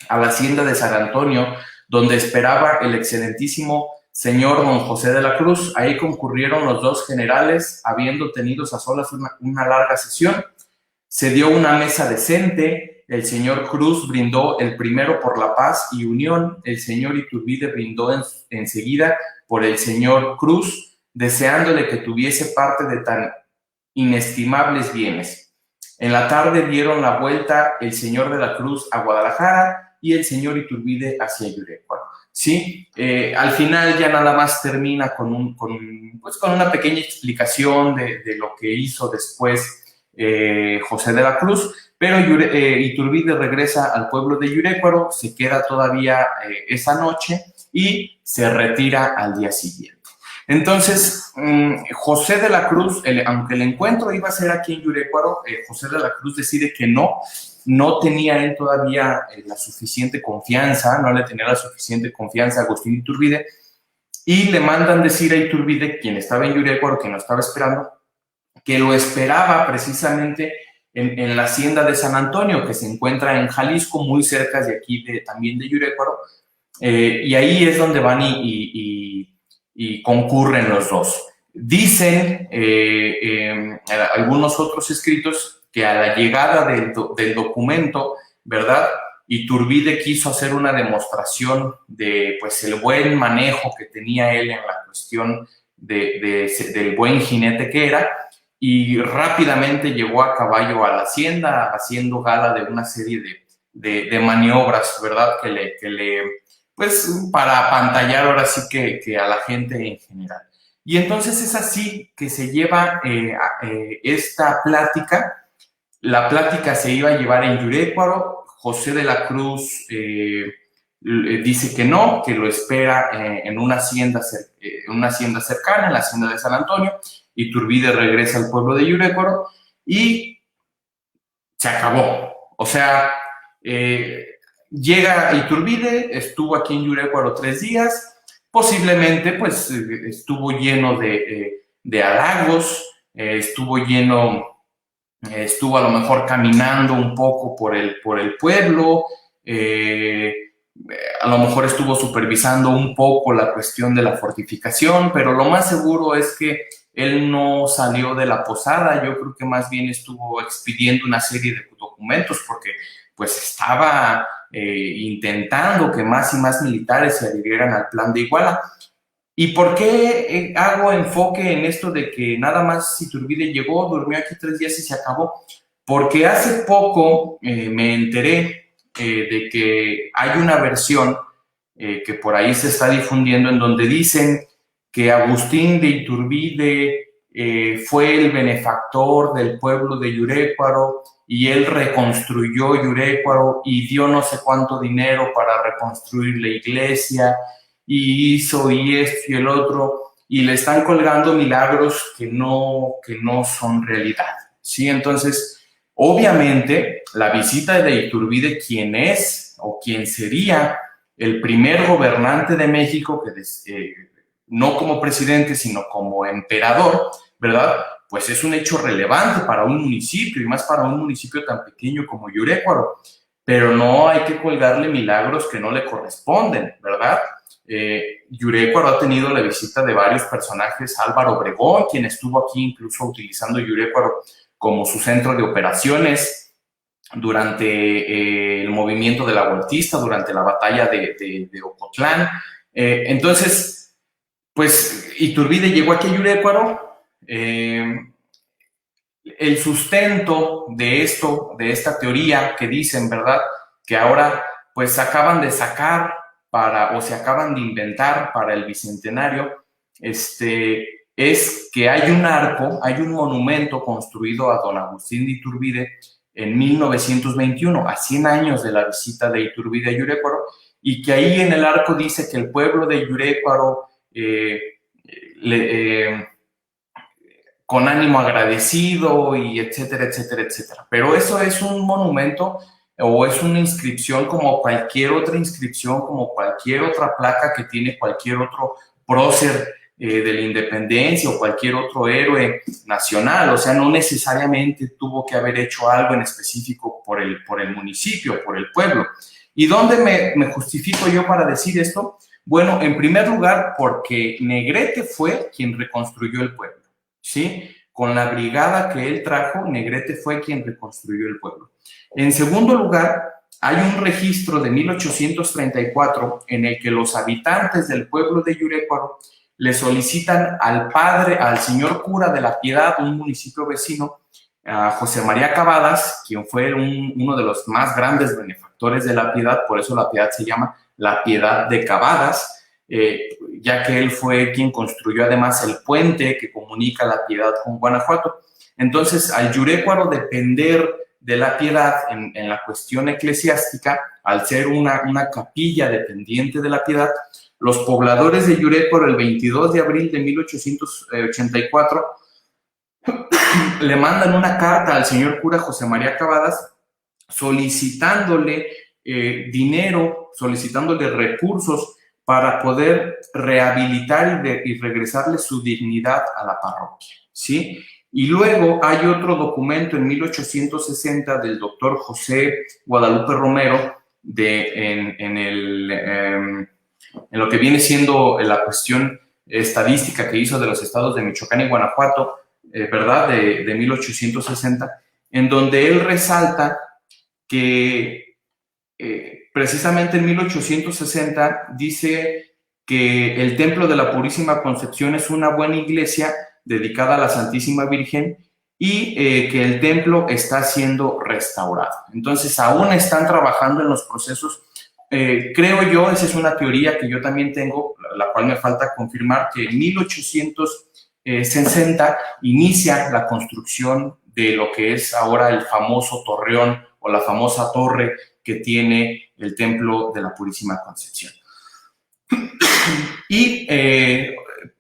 a la hacienda de San Antonio, donde esperaba el excelentísimo señor don José de la Cruz. Ahí concurrieron los 2 generales, habiendo tenido a solas una larga sesión. Se dio una mesa decente. El señor Cruz brindó el primero por la paz y unión. El señor Iturbide brindó enseguida por el señor Cruz, deseándole que tuviese parte de tan inestimables bienes. En la tarde dieron la vuelta el señor de la Cruz a Guadalajara y el señor Iturbide hacia Yurécuaro. Sí, al final ya nada más termina con una pequeña explicación de lo que hizo después José de la Cruz, pero Iturbide regresa al pueblo de Yurécuaro, se queda todavía esa noche y se retira al día siguiente. Entonces, José de la Cruz, aunque el encuentro iba a ser aquí en Yurécuaro, José de la Cruz decide que no tenía él todavía la suficiente confianza, no le tenía la suficiente confianza a Agustín Iturbide, y le mandan decir a Iturbide, quien estaba en Yurécuaro, que no estaba esperando, que lo esperaba precisamente en la hacienda de San Antonio, que se encuentra en Jalisco, muy cerca de aquí también de Yurécuaro, y ahí es donde van y concurren los 2. Dicen algunos otros escritos que a la llegada del documento, ¿verdad?, Iturbide quiso hacer una demostración de pues el buen manejo que tenía él en la cuestión del buen jinete que era, y rápidamente llegó a caballo a la hacienda haciendo gala de una serie de maniobras, ¿verdad?, que le pues para apantallar ahora sí que a la gente en general. Y entonces es así que se lleva esta plática. La plática se iba a llevar en Yurécuaro. José de la Cruz dice que no, que lo espera en una hacienda cercana, en la hacienda de San Antonio. Iturbide regresa al pueblo de Yurécuaro y se acabó. O sea, llega Iturbide, estuvo aquí en Yurécuaro 3 días, posiblemente pues estuvo lleno de halagos, estuvo a lo mejor caminando un poco por el pueblo, a lo mejor estuvo supervisando un poco la cuestión de la fortificación, pero lo más seguro es que él no salió de la posada. Yo creo que más bien estuvo expidiendo una serie de documentos porque pues estaba intentando que más y más militares se adhirieran al plan de Iguala. ¿Y por qué hago enfoque en esto de que nada más Iturbide llegó, durmió aquí 3 días y se acabó? Porque hace poco me enteré de que hay una versión que por ahí se está difundiendo en donde dicen que Agustín de Iturbide fue el benefactor del pueblo de Yurécuaro y él reconstruyó Yurécuaro y dio no sé cuánto dinero para reconstruir la iglesia y hizo y esto y el otro, y le están colgando milagros que no son realidad, ¿sí? Entonces, obviamente, la visita de Iturbide, quien es o quien sería el primer gobernante de México, que no como presidente, sino como emperador, ¿verdad? Pues es un hecho relevante para un municipio, y más para un municipio tan pequeño como Yurécuaro. Pero no hay que colgarle milagros que no le corresponden, ¿verdad? Yurécuaro ha tenido la visita de varios personajes. Álvaro Obregón, quien estuvo aquí incluso utilizando Yurécuaro como su centro de operaciones durante el movimiento de la Huertista, durante la batalla de Ocotlán. Entonces, pues Iturbide llegó aquí a Yurécuaro. El sustento de esta teoría que dicen, ¿verdad?, que ahora pues acaban de sacar o se acaban de inventar para el Bicentenario, es que hay un arco, hay un monumento construido a don Agustín de Iturbide en 1921, a 100 años de la visita de Iturbide a Yurécuaro, y que ahí en el arco dice que el pueblo de Yurécuaro con ánimo agradecido y etcétera, etcétera, etcétera. Pero eso es un monumento o es una inscripción como cualquier otra inscripción, como cualquier otra placa que tiene cualquier otro prócer de la independencia o cualquier otro héroe nacional. O sea, no necesariamente tuvo que haber hecho algo en específico por el municipio, por el pueblo. ¿Y dónde me justifico yo para decir esto? Bueno, en primer lugar, porque Negrete fue quien reconstruyó el pueblo, ¿sí? Con la brigada que él trajo, Negrete fue quien reconstruyó el pueblo. En segundo lugar, hay un registro de 1834 en el que los habitantes del pueblo de Yurécuaro le solicitan al señor cura de La Piedad, un municipio vecino, a José María Cavadas, quien fue uno de los más grandes benefactores de La Piedad, por eso La Piedad se llama La Piedad de Cavadas, ya que él fue quien construyó además el puente que comunica La Piedad con Guanajuato. Entonces, al Yurécuaro depender de La Piedad en la cuestión eclesiástica, al ser una capilla dependiente de La Piedad, los pobladores de Yurécuaro el 22 de abril de 1884 le mandan una carta al señor cura José María Cavadas solicitándole dinero, solicitándole recursos para poder rehabilitar y regresarle su dignidad a la parroquia, ¿sí? Y luego hay otro documento en 1860 del doctor José Guadalupe Romero en lo que viene siendo la cuestión estadística que hizo de los estados de Michoacán y Guanajuato, ¿verdad? De 1860, en donde él resalta que precisamente en 1860 dice que el Templo de la Purísima Concepción es una buena iglesia dedicada a la Santísima Virgen y que el templo está siendo restaurado. Entonces, aún están trabajando en los procesos. Creo yo, esa es una teoría que yo también tengo, la cual me falta confirmar, que en 1860 inicia la construcción de lo que es ahora el famoso torreón o la famosa torre que tiene el Templo de la Purísima Concepción. Y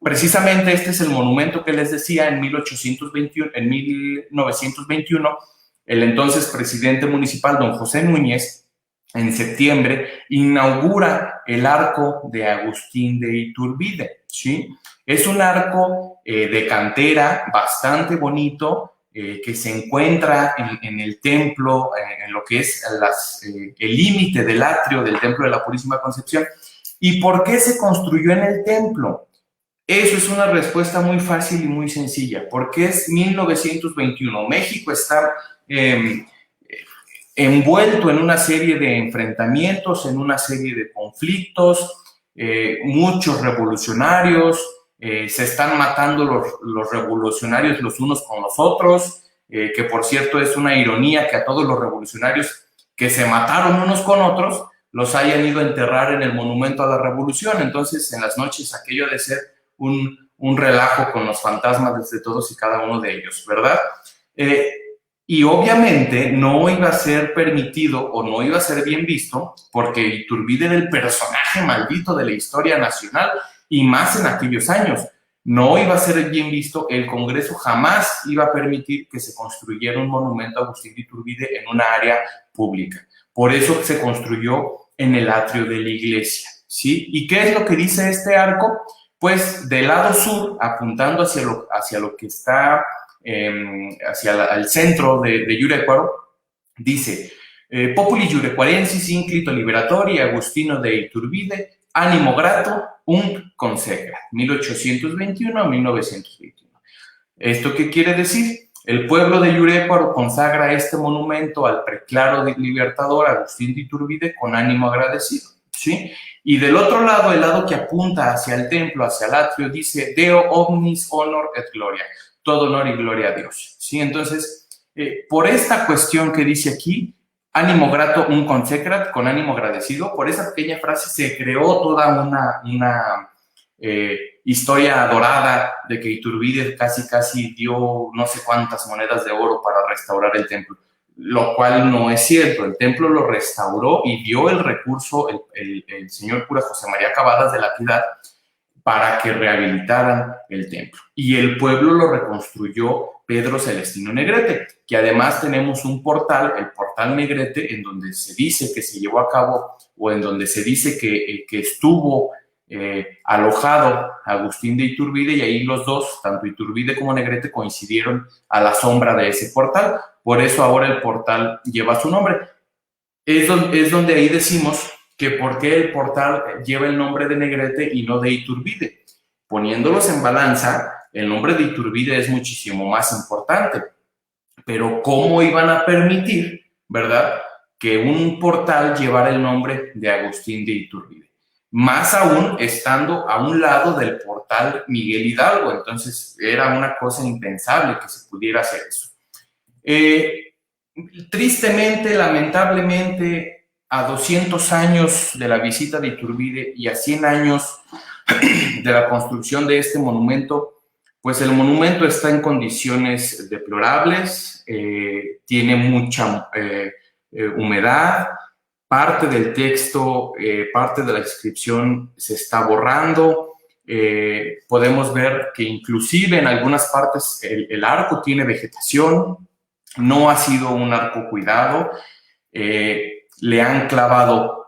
precisamente este es el monumento que les decía. En 1921, el entonces presidente municipal, don José Núñez, en septiembre, inaugura el arco de Agustín de Iturbide, ¿sí? Es un arco de cantera bastante bonito, que se encuentra en el templo, en lo que es el límite del atrio del Templo de la Purísima Concepción. ¿Y por qué se construyó en el templo? Eso es una respuesta muy fácil y muy sencilla, porque es 1921. México está envuelto en una serie de enfrentamientos, en una serie de conflictos, muchos revolucionarios, se están matando los revolucionarios los unos con los otros, que por cierto es una ironía que a todos los revolucionarios que se mataron unos con otros los hayan ido a enterrar en el Monumento a la Revolución. Entonces, en las noches, aquello de ser un relajo con los fantasmas de todos y cada uno de ellos, ¿verdad? Y obviamente no iba a ser permitido o no iba a ser bien visto, porque Iturbide era el personaje maldito de la historia nacional, y más en aquellos años. No iba a ser bien visto. El Congreso jamás iba a permitir que se construyera un monumento a Agustín de Iturbide en una área pública. Por eso se construyó en el atrio de la iglesia, ¿sí? ¿Y qué es lo que dice este arco? Pues del lado sur, apuntando hacia lo que está hacia el centro de Yurecuaro, dice: Populi Yurecuarensis inclito liberatori Agustino de Iturbide, ánimo grato, un consecra, 1821 a 1921. ¿Esto qué quiere decir? El pueblo de Yurecuaro consagra este monumento al preclaro libertador Agustín de Iturbide con ánimo agradecido, ¿sí? Y del otro lado, el lado que apunta hacia el templo, hacia el atrio, dice: Deo omnis honor et gloria, todo honor y gloria a Dios, ¿sí? Entonces, por esta cuestión que dice aquí, ánimo grato, un consecrat, con ánimo agradecido, por esa pequeña frase se creó toda una historia dorada de que Iturbide casi dio no sé cuántas monedas de oro para restaurar el templo, lo cual no es cierto. El templo lo restauró y dio el recurso el señor cura José María Cavadas de la Piedad para que rehabilitaran el templo. Y el pueblo lo reconstruyó Pedro Celestino Negrete, que además tenemos un portal, el portal Negrete, en donde se dice que se llevó a cabo, o en donde se dice que estuvo alojado Agustín de Iturbide, y ahí los dos, tanto Iturbide como Negrete, coincidieron a la sombra de ese portal. Por eso ahora el portal lleva su nombre. Es donde ahí decimos que por qué el portal lleva el nombre de Negrete y no de Iturbide. Poniéndolos en balanza, el nombre de Iturbide es muchísimo más importante. Pero ¿cómo iban a permitir, verdad, que un portal llevara el nombre de Agustín de Iturbide? Más aún estando a un lado del portal Miguel Hidalgo. Entonces era una cosa impensable que se pudiera hacer eso. Tristemente, lamentablemente, a 200 años de la visita de Iturbide y a 100 años de la construcción de este monumento, pues el monumento está en condiciones deplorables, tiene mucha humedad, parte del texto, parte de la inscripción se está borrando. Podemos ver que inclusive en algunas partes el arco tiene vegetación, no ha sido un arco cuidado, le han clavado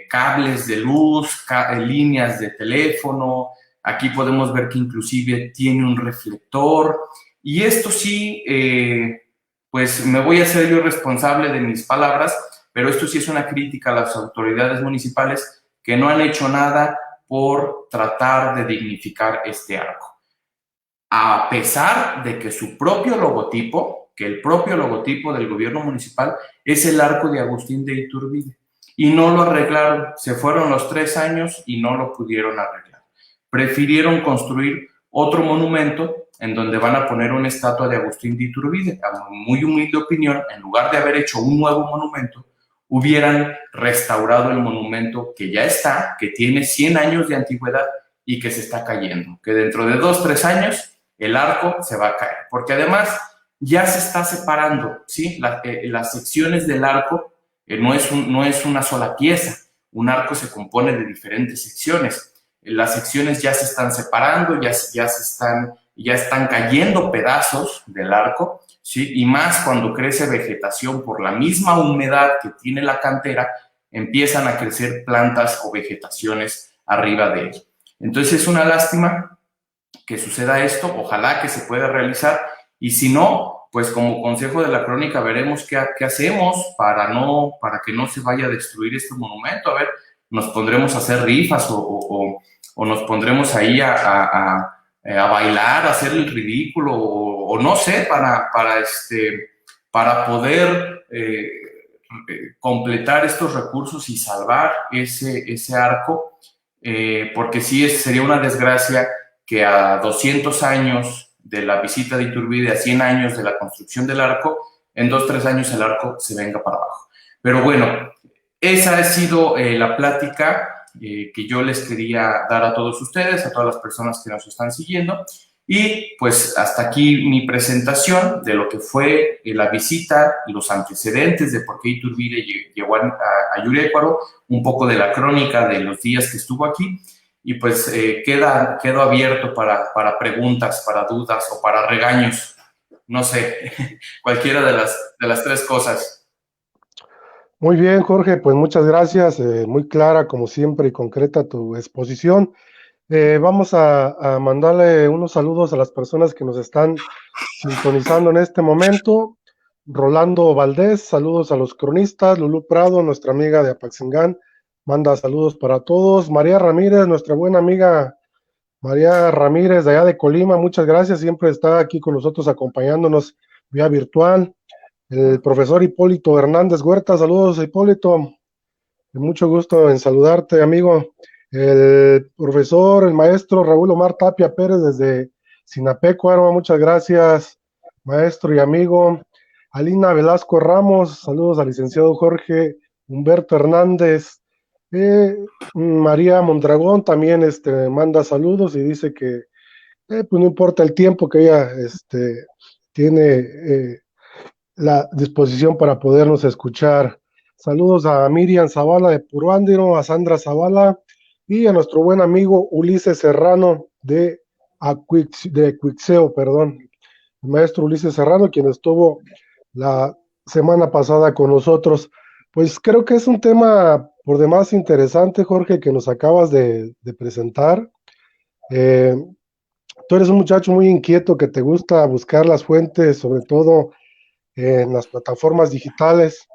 cables de luz, líneas de teléfono. Aquí podemos ver que inclusive tiene un reflector, y esto sí, pues me voy a hacer yo responsable de mis palabras, pero esto sí es una crítica a las autoridades municipales que no han hecho nada por tratar de dignificar este arco. A pesar de que su propio logotipo, que el propio logotipo del gobierno municipal es el arco de Agustín de Iturbide, y no lo arreglaron. Se fueron los 3 años y no lo pudieron arreglar. Prefirieron construir otro monumento en donde van a poner una estatua de Agustín de Iturbide. A muy humilde opinión, en lugar de haber hecho un nuevo monumento, hubieran restaurado el monumento que ya está, que tiene 100 años de antigüedad y que se está cayendo, que dentro de 2-3 años el arco se va a caer, porque además ya se está separando, ¿sí? Las secciones del arco no es una sola pieza. Un arco se compone de diferentes secciones. Las secciones ya se están separando, ya están cayendo pedazos del arco, ¿sí? Y más cuando crece vegetación por la misma humedad que tiene la cantera, empiezan a crecer plantas o vegetaciones arriba de él. Entonces es una lástima que suceda esto, ojalá que se pueda realizar, y si no, pues como consejo de la crónica veremos qué hacemos para que no se vaya a destruir este monumento. A ver, nos pondremos a hacer rifas o nos pondremos ahí a bailar, a hacer el ridículo o no sé, para poder completar estos recursos y salvar ese arco, porque sí sería una desgracia que a 200 años de la visita de Iturbide, a 100 años de la construcción del arco, en 2-3 años el arco se venga para abajo. Pero bueno, esa ha sido la plática que yo les quería dar a todos ustedes, a todas las personas que nos están siguiendo. Y pues hasta aquí mi presentación de lo que fue la visita y los antecedentes de por qué Iturbide llegó a Yurecuaro, un poco de la crónica de los días que estuvo aquí. Y pues quedo abierto para preguntas, para dudas o para regaños. No sé, cualquiera de las tres cosas.
Muy bien, Jorge, pues muchas gracias, muy clara como siempre y concreta tu exposición. Vamos a mandarle unos saludos a las personas que nos están sintonizando en este momento. Rolando Valdés, saludos a los cronistas. Lulú Prado, nuestra amiga de Apaxingán, manda saludos para todos. María Ramírez, nuestra buena amiga María Ramírez de allá de Colima, muchas gracias, siempre está aquí con nosotros acompañándonos vía virtual. El profesor Hipólito Hernández Huerta, saludos Hipólito, mucho gusto en saludarte, amigo. El profesor, el maestro Raúl Omar Tapia Pérez desde Sinapecuaro, muchas gracias, maestro y amigo. Alina Velasco Ramos, saludos al licenciado Jorge Humberto Hernández. María Mondragón también manda saludos y dice que pues no importa el tiempo que ella tiene la disposición para podernos escuchar. Saludos a Miriam Zavala de Puruándiro, a Sandra Zavala y a nuestro buen amigo Ulises Serrano de Cuixeo, perdón, el maestro Ulises Serrano, quien estuvo la semana pasada con nosotros. Pues creo que es un tema por demás interesante, Jorge, que nos acabas de presentar. Tú eres un muchacho muy inquieto que te gusta buscar las fuentes, sobre todo en las plataformas digitales.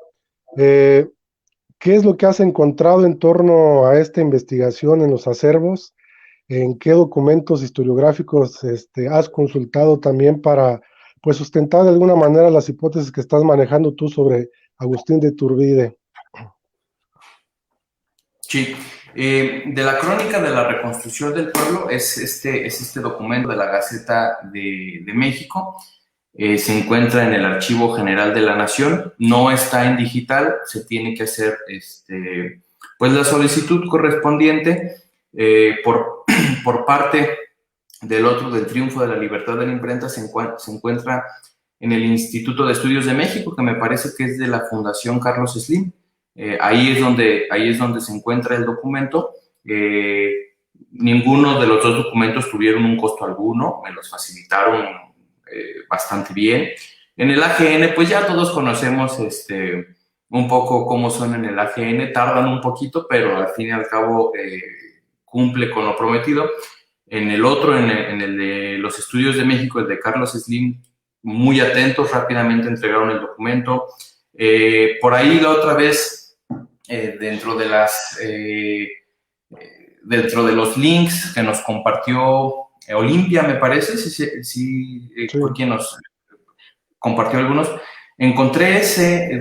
¿Qué es lo que has encontrado en torno a esta investigación en los acervos? ¿En qué documentos historiográficos has consultado también para pues sustentar de alguna manera las hipótesis que estás manejando tú sobre Agustín de Iturbide?
Sí, de la crónica de la reconstrucción del pueblo es este documento de la Gaceta de México. Se encuentra en el Archivo General de la Nación, no está en digital, se tiene que hacer pues la solicitud correspondiente por parte del Triunfo de la Libertad de la Imprenta. Se encuentra en el Instituto de Estudios de México, que me parece que es de la Fundación Carlos Slim. Ahí es donde se encuentra el documento. Ninguno de los dos documentos tuvieron un costo alguno, me los facilitaron bastante bien. En el AGN, pues ya todos conocemos un poco cómo son en el AGN, tardan un poquito, pero al fin y al cabo cumple con lo prometido. En el otro, en el de los Estudios de México, el de Carlos Slim, muy atentos, rápidamente entregaron el documento. Por ahí la otra vez, dentro de los links que nos compartió Olimpia, me parece, sí. Fue quien nos compartió algunos. Encontré ese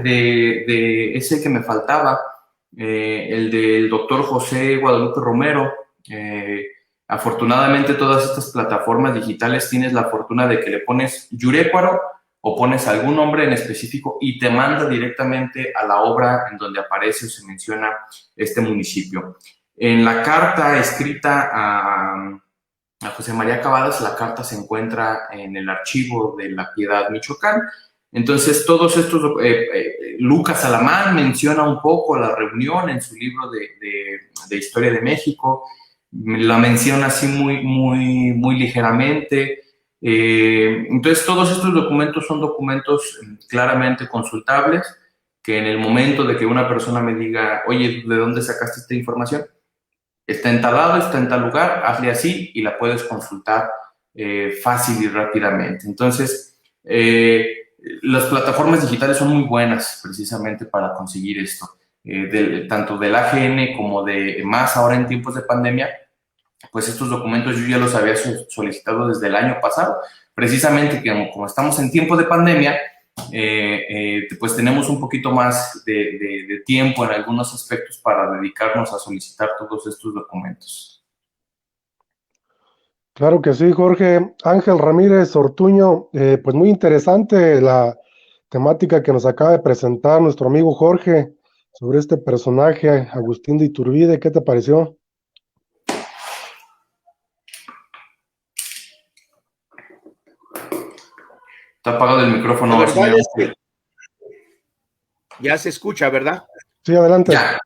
que me faltaba, el del doctor José Guadalupe Romero. Afortunadamente todas estas plataformas digitales tienes la fortuna de que le pones Yurecuaro o pones algún nombre en específico y te manda directamente a la obra en donde aparece o se menciona este municipio. En la carta escrita a José María Cavadas, la carta se encuentra en el archivo de La Piedad, Michoacán. Entonces, todos estos, Lucas Alamán menciona un poco la reunión en su libro de Historia de México, la menciona así muy ligeramente. Entonces, todos estos documentos son documentos claramente consultables, que en el momento de que una persona me diga, oye, ¿de dónde sacaste esta información? Está en tal lado, está en tal lugar, hazle así y la puedes consultar fácil y rápidamente. Entonces, las plataformas digitales son muy buenas precisamente para conseguir esto, tanto del AGN como de más ahora en tiempos de pandemia. Pues estos documentos yo ya los había solicitado desde el año pasado, precisamente que como estamos en tiempo de pandemia, pues tenemos un poquito más de tiempo en algunos aspectos para dedicarnos a solicitar todos estos documentos.
Claro que sí, Jorge. Ángel Ramírez Ortuño, pues muy interesante la temática que nos acaba de presentar nuestro amigo Jorge sobre este personaje, Agustín de Iturbide. ¿Qué te pareció?
Está apagado el micrófono.
La verdad es que ya se escucha, ¿verdad?
Sí, adelante.
Ya.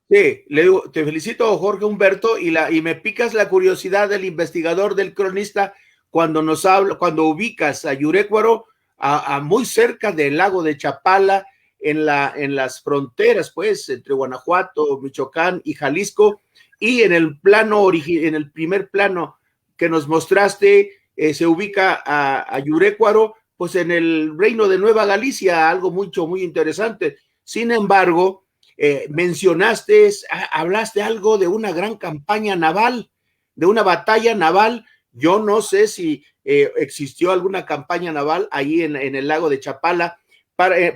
Sí, le digo, te felicito, Jorge Humberto, y me picas la curiosidad del investigador, del cronista, cuando nos habla, cuando ubicas a Yurecuaro a muy cerca del lago de Chapala, en las fronteras, pues, entre Guanajuato, Michoacán y Jalisco, y en el primer plano que nos mostraste, se ubica a Yurecuaro, pues en el reino de Nueva Galicia, algo muy interesante. Sin embargo, hablaste algo de una gran campaña naval, de una batalla naval. Yo no sé si existió alguna campaña naval ahí en el lago de Chapala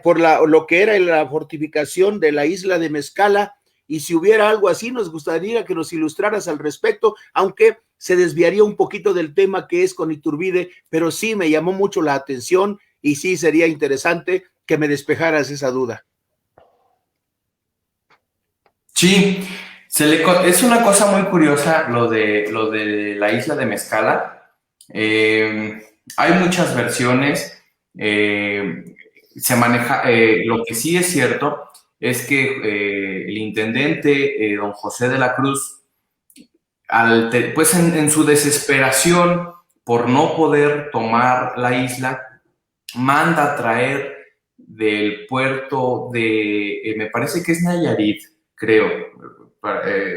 por lo que era la fortificación de la isla de Mezcala, y si hubiera algo así, nos gustaría que nos ilustraras al respecto, aunque se desviaría un poquito del tema que es con Iturbide, pero sí me llamó mucho la atención y sí sería interesante que me despejaras esa duda.
Sí, es una cosa muy curiosa lo de la isla de Mezcala. Hay muchas versiones. Se maneja, lo que sí es cierto es que el intendente don José de la Cruz, pues en su desesperación por no poder tomar la isla, manda a traer del puerto de, me parece que es Nayarit, creo,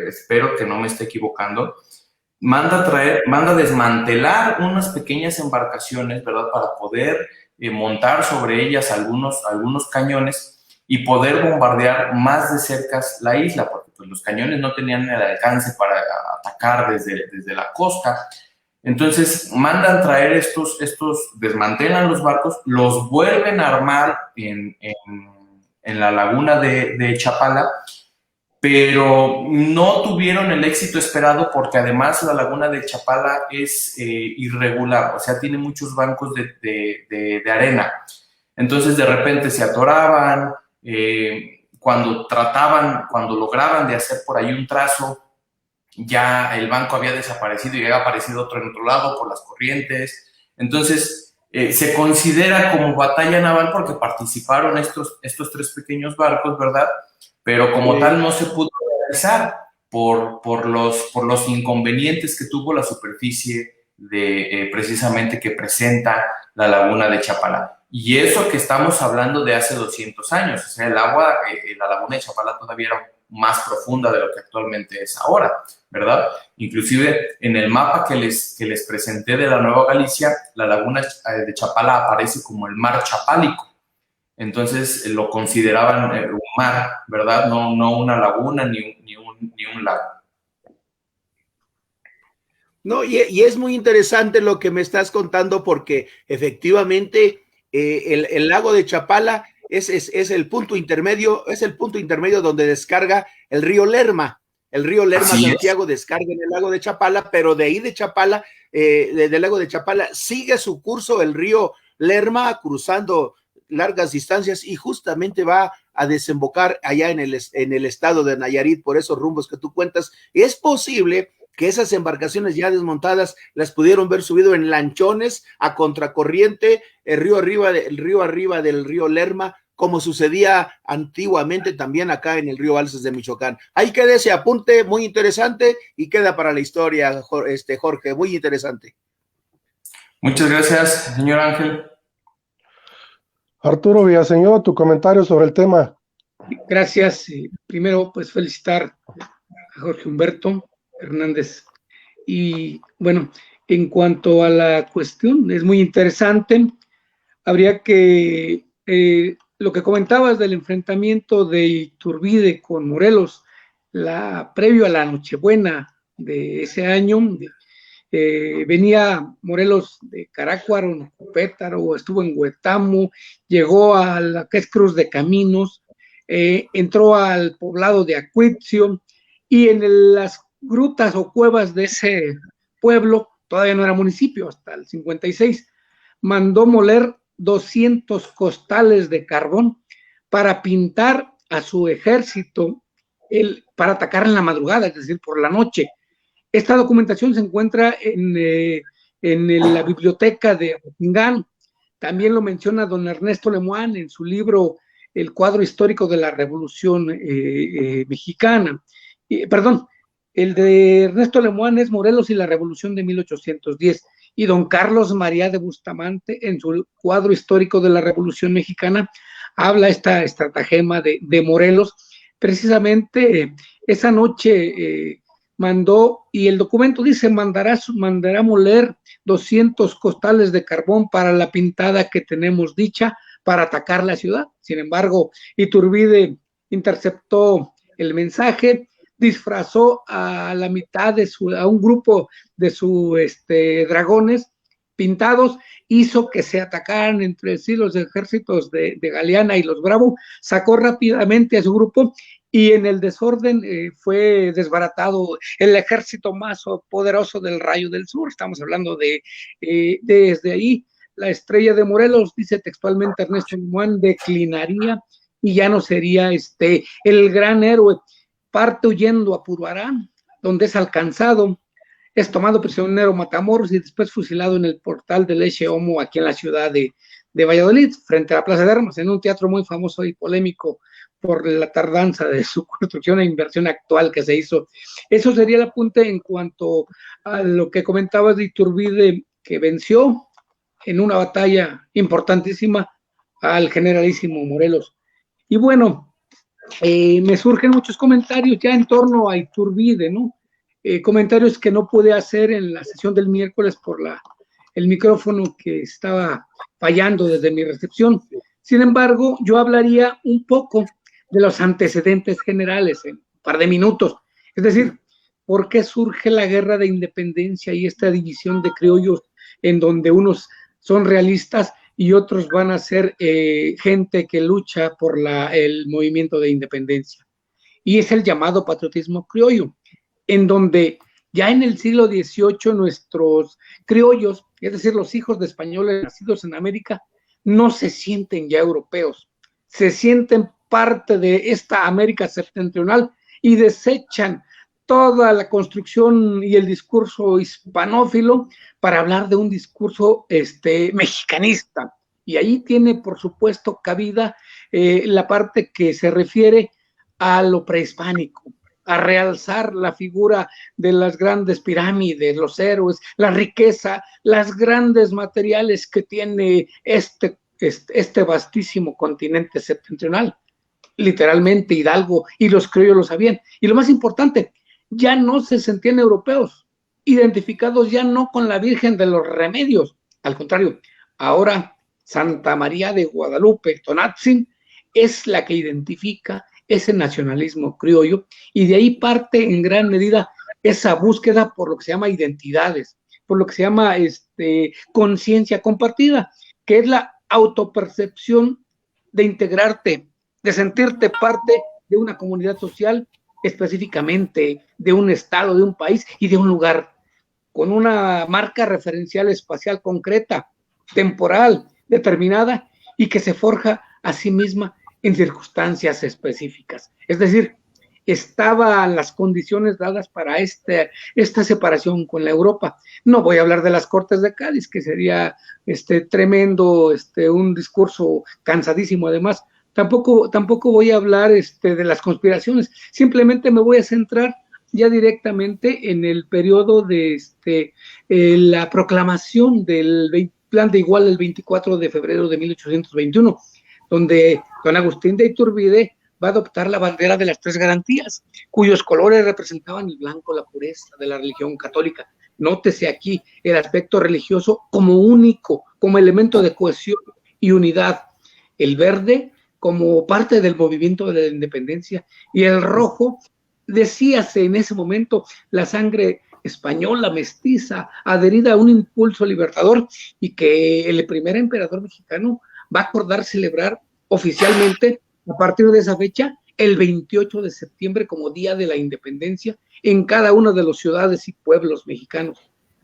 espero que no me esté equivocando, manda a desmantelar unas pequeñas embarcaciones, ¿verdad?, para poder montar sobre ellas algunos cañones y poder bombardear más de cerca la isla, porque pues, los cañones no tenían el alcance para atacar desde la costa. Entonces mandan traer estos, desmantelan los barcos, los vuelven a armar en la laguna de Chapala, pero no tuvieron el éxito esperado porque además la laguna de Chapala es irregular, o sea, tiene muchos bancos de arena. Entonces de repente se atoraban, cuando lograban de hacer por ahí un trazo, ya el banco había desaparecido y había aparecido otro en otro lado por las corrientes. Entonces, se considera como batalla naval porque participaron estos tres pequeños barcos, ¿verdad? Pero como tal no se pudo realizar por los inconvenientes que tuvo la superficie precisamente que presenta la laguna de Chapala. Y eso que estamos hablando de hace 200 años, o sea, el agua, la laguna de Chapala todavía era más profunda de lo que actualmente es ahora, ¿verdad? Inclusive en el mapa que les presenté de la Nueva Galicia, la laguna de Chapala aparece como el mar Chapálico. Entonces lo consideraban un mar, ¿verdad? No una laguna ni un lago.
No, y es muy interesante lo que me estás contando porque efectivamente el lago de Chapala es el punto intermedio, donde descarga el río Lerma. El río Lerma Santiago descarga en el lago de Chapala, pero de ahí de Chapala, del lago de Chapala, sigue su curso el río Lerma, cruzando largas distancias y justamente va a desembocar allá en el estado de Nayarit por esos rumbos que tú cuentas. Es posible que esas embarcaciones ya desmontadas las pudieron ver subido en lanchones a contracorriente, el río arriba del río Lerma, como sucedía antiguamente también acá en el río Balsas de Michoacán. Ahí queda ese apunte muy interesante y queda para la historia, Jorge, muy interesante.
Muchas gracias, señor Ángel.
Arturo Villaseñor, tu comentario sobre el tema.
Gracias. Primero, pues felicitar a Jorge Humberto Hernández. Y bueno, en cuanto a la cuestión, es muy interesante. Habría que, lo que comentabas del enfrentamiento de Iturbide con Morelos, previo a la Nochebuena de ese año, venía Morelos de Carácuaro, Pétaro, estuvo en Huetamo, llegó a la que es Cruz de Caminos, entró al poblado de Acuitzio, y en las grutas o cuevas de ese pueblo, todavía no era municipio, hasta el 56, mandó moler 200 costales de carbón para pintar a su ejército para atacar en la madrugada, es decir, por la noche. Esta documentación se encuentra en la biblioteca de Apotingán. También lo menciona don Ernesto Lemoine en su libro El cuadro histórico de la Revolución Mexicana. Perdón, el de Ernesto Lemoine es Morelos y la Revolución de 1810. Y don Carlos María de Bustamante, en su cuadro histórico de la Revolución Mexicana, habla esta estratagema de Morelos. Precisamente esa noche mandó, y el documento dice, mandará moler 200 costales de carbón para la pintada que tenemos dicha para atacar la ciudad. Sin embargo, Iturbide interceptó el mensaje, disfrazó a la mitad a un grupo de sus dragones pintados, hizo que se atacaran entre sí los ejércitos de Galeana y los Bravo, sacó rápidamente a su grupo y en el desorden fue desbaratado el ejército más poderoso del Rayo del Sur. Estamos hablando desde ahí, la estrella de Morelos, dice textualmente Ernesto Lemoine, declinaría y ya no sería el gran héroe. Parte huyendo a Puruarán, donde es alcanzado, es tomado prisionero Matamoros y después fusilado en el portal del Eche Homo, aquí en la ciudad de Valladolid, frente a la Plaza de Armas, en un teatro muy famoso y polémico por la tardanza de su construcción e inversión actual que se hizo. Eso sería el apunte en cuanto a lo que comentabas de Iturbide, que venció en una batalla importantísima al generalísimo Morelos. Y bueno, me surgen muchos comentarios ya en torno a Iturbide, ¿no? Comentarios que no pude hacer en la sesión del miércoles por el micrófono que estaba fallando desde mi recepción. Sin embargo, yo hablaría un poco de los antecedentes generales en un par de minutos. Es decir, ¿por qué surge la guerra de independencia y esta división de criollos en donde unos son realistas y otros van a ser gente que lucha por el movimiento de independencia? Y es el llamado patriotismo criollo, en donde ya en el siglo XVIII nuestros criollos, es decir, los hijos de españoles nacidos en América, no se sienten ya europeos, se sienten parte de esta América septentrional y desechan toda la construcción y el discurso hispanófilo para hablar de un discurso mexicanista. Y ahí tiene, por supuesto, cabida la parte que se refiere a lo prehispánico, a realzar la figura de las grandes pirámides, los héroes, la riqueza, las grandes materiales que tiene este vastísimo continente septentrional. Literalmente Hidalgo y los criollos lo sabían. Y lo más importante, ya no se sentían europeos, identificados ya no con la Virgen de los Remedios. Al contrario, ahora Santa María de Guadalupe, Tonatzin, es la que identifica ese nacionalismo criollo, y de ahí parte en gran medida esa búsqueda por lo que se llama identidades, por lo que se llama conciencia compartida, que es la autopercepción de integrarte, de sentirte parte de una comunidad social, específicamente de un estado, de un país y de un lugar, con una marca referencial espacial concreta, temporal, determinada, y que se forja a sí misma en circunstancias específicas. Es decir, estaban las condiciones dadas para esta separación con la Europa. No voy a hablar de las Cortes de Cádiz, que sería tremendo, un discurso cansadísimo además. Tampoco voy a hablar de las conspiraciones, simplemente me voy a centrar ya directamente en el periodo de la proclamación del Plan de Iguala el 24 de febrero de 1821, donde don Agustín de Iturbide va a adoptar la bandera de las tres garantías, cuyos colores representaban el blanco, la pureza de la religión católica. Nótese aquí el aspecto religioso como único, como elemento de cohesión y unidad. El verde como parte del movimiento de la independencia y el rojo, decíase en ese momento, la sangre española, mestiza, adherida a un impulso libertador, y que el primer emperador mexicano va a acordar celebrar oficialmente a partir de esa fecha el 28 de septiembre como Día de la Independencia en cada una de las ciudades y pueblos mexicanos.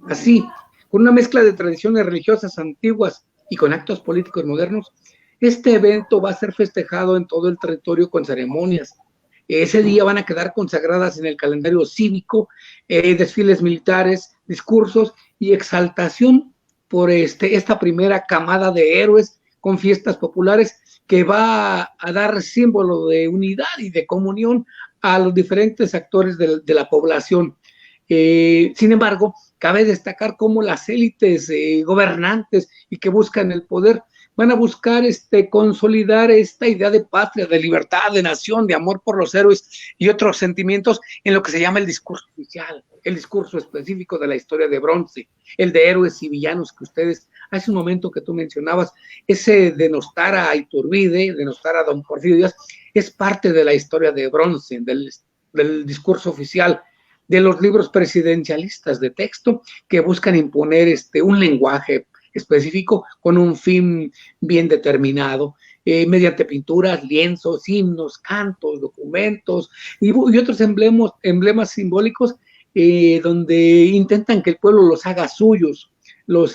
Así, con una mezcla de tradiciones religiosas antiguas y con actos políticos modernos, este evento va a ser festejado en todo el territorio con ceremonias. Ese día van a quedar consagradas en el calendario cívico, desfiles militares, discursos y exaltación por esta primera camada de héroes con fiestas populares que va a dar símbolo de unidad y de comunión a los diferentes actores de la población. Sin embargo, cabe destacar cómo las élites gobernantes y que buscan el poder van a buscar consolidar esta idea de patria, de libertad, de nación, de amor por los héroes y otros sentimientos en lo que se llama el discurso oficial, el discurso específico de la historia de bronce, el de héroes y villanos que ustedes, hace un momento que tú mencionabas, ese denostar a Iturbide, denostar a don Porfirio Díaz, es parte de la historia de bronce, del discurso oficial, de los libros presidencialistas de texto que buscan imponer un lenguaje específico con un fin bien determinado, mediante pinturas, lienzos, himnos, cantos, documentos y otros emblemas simbólicos donde intentan que el pueblo los haga suyos, los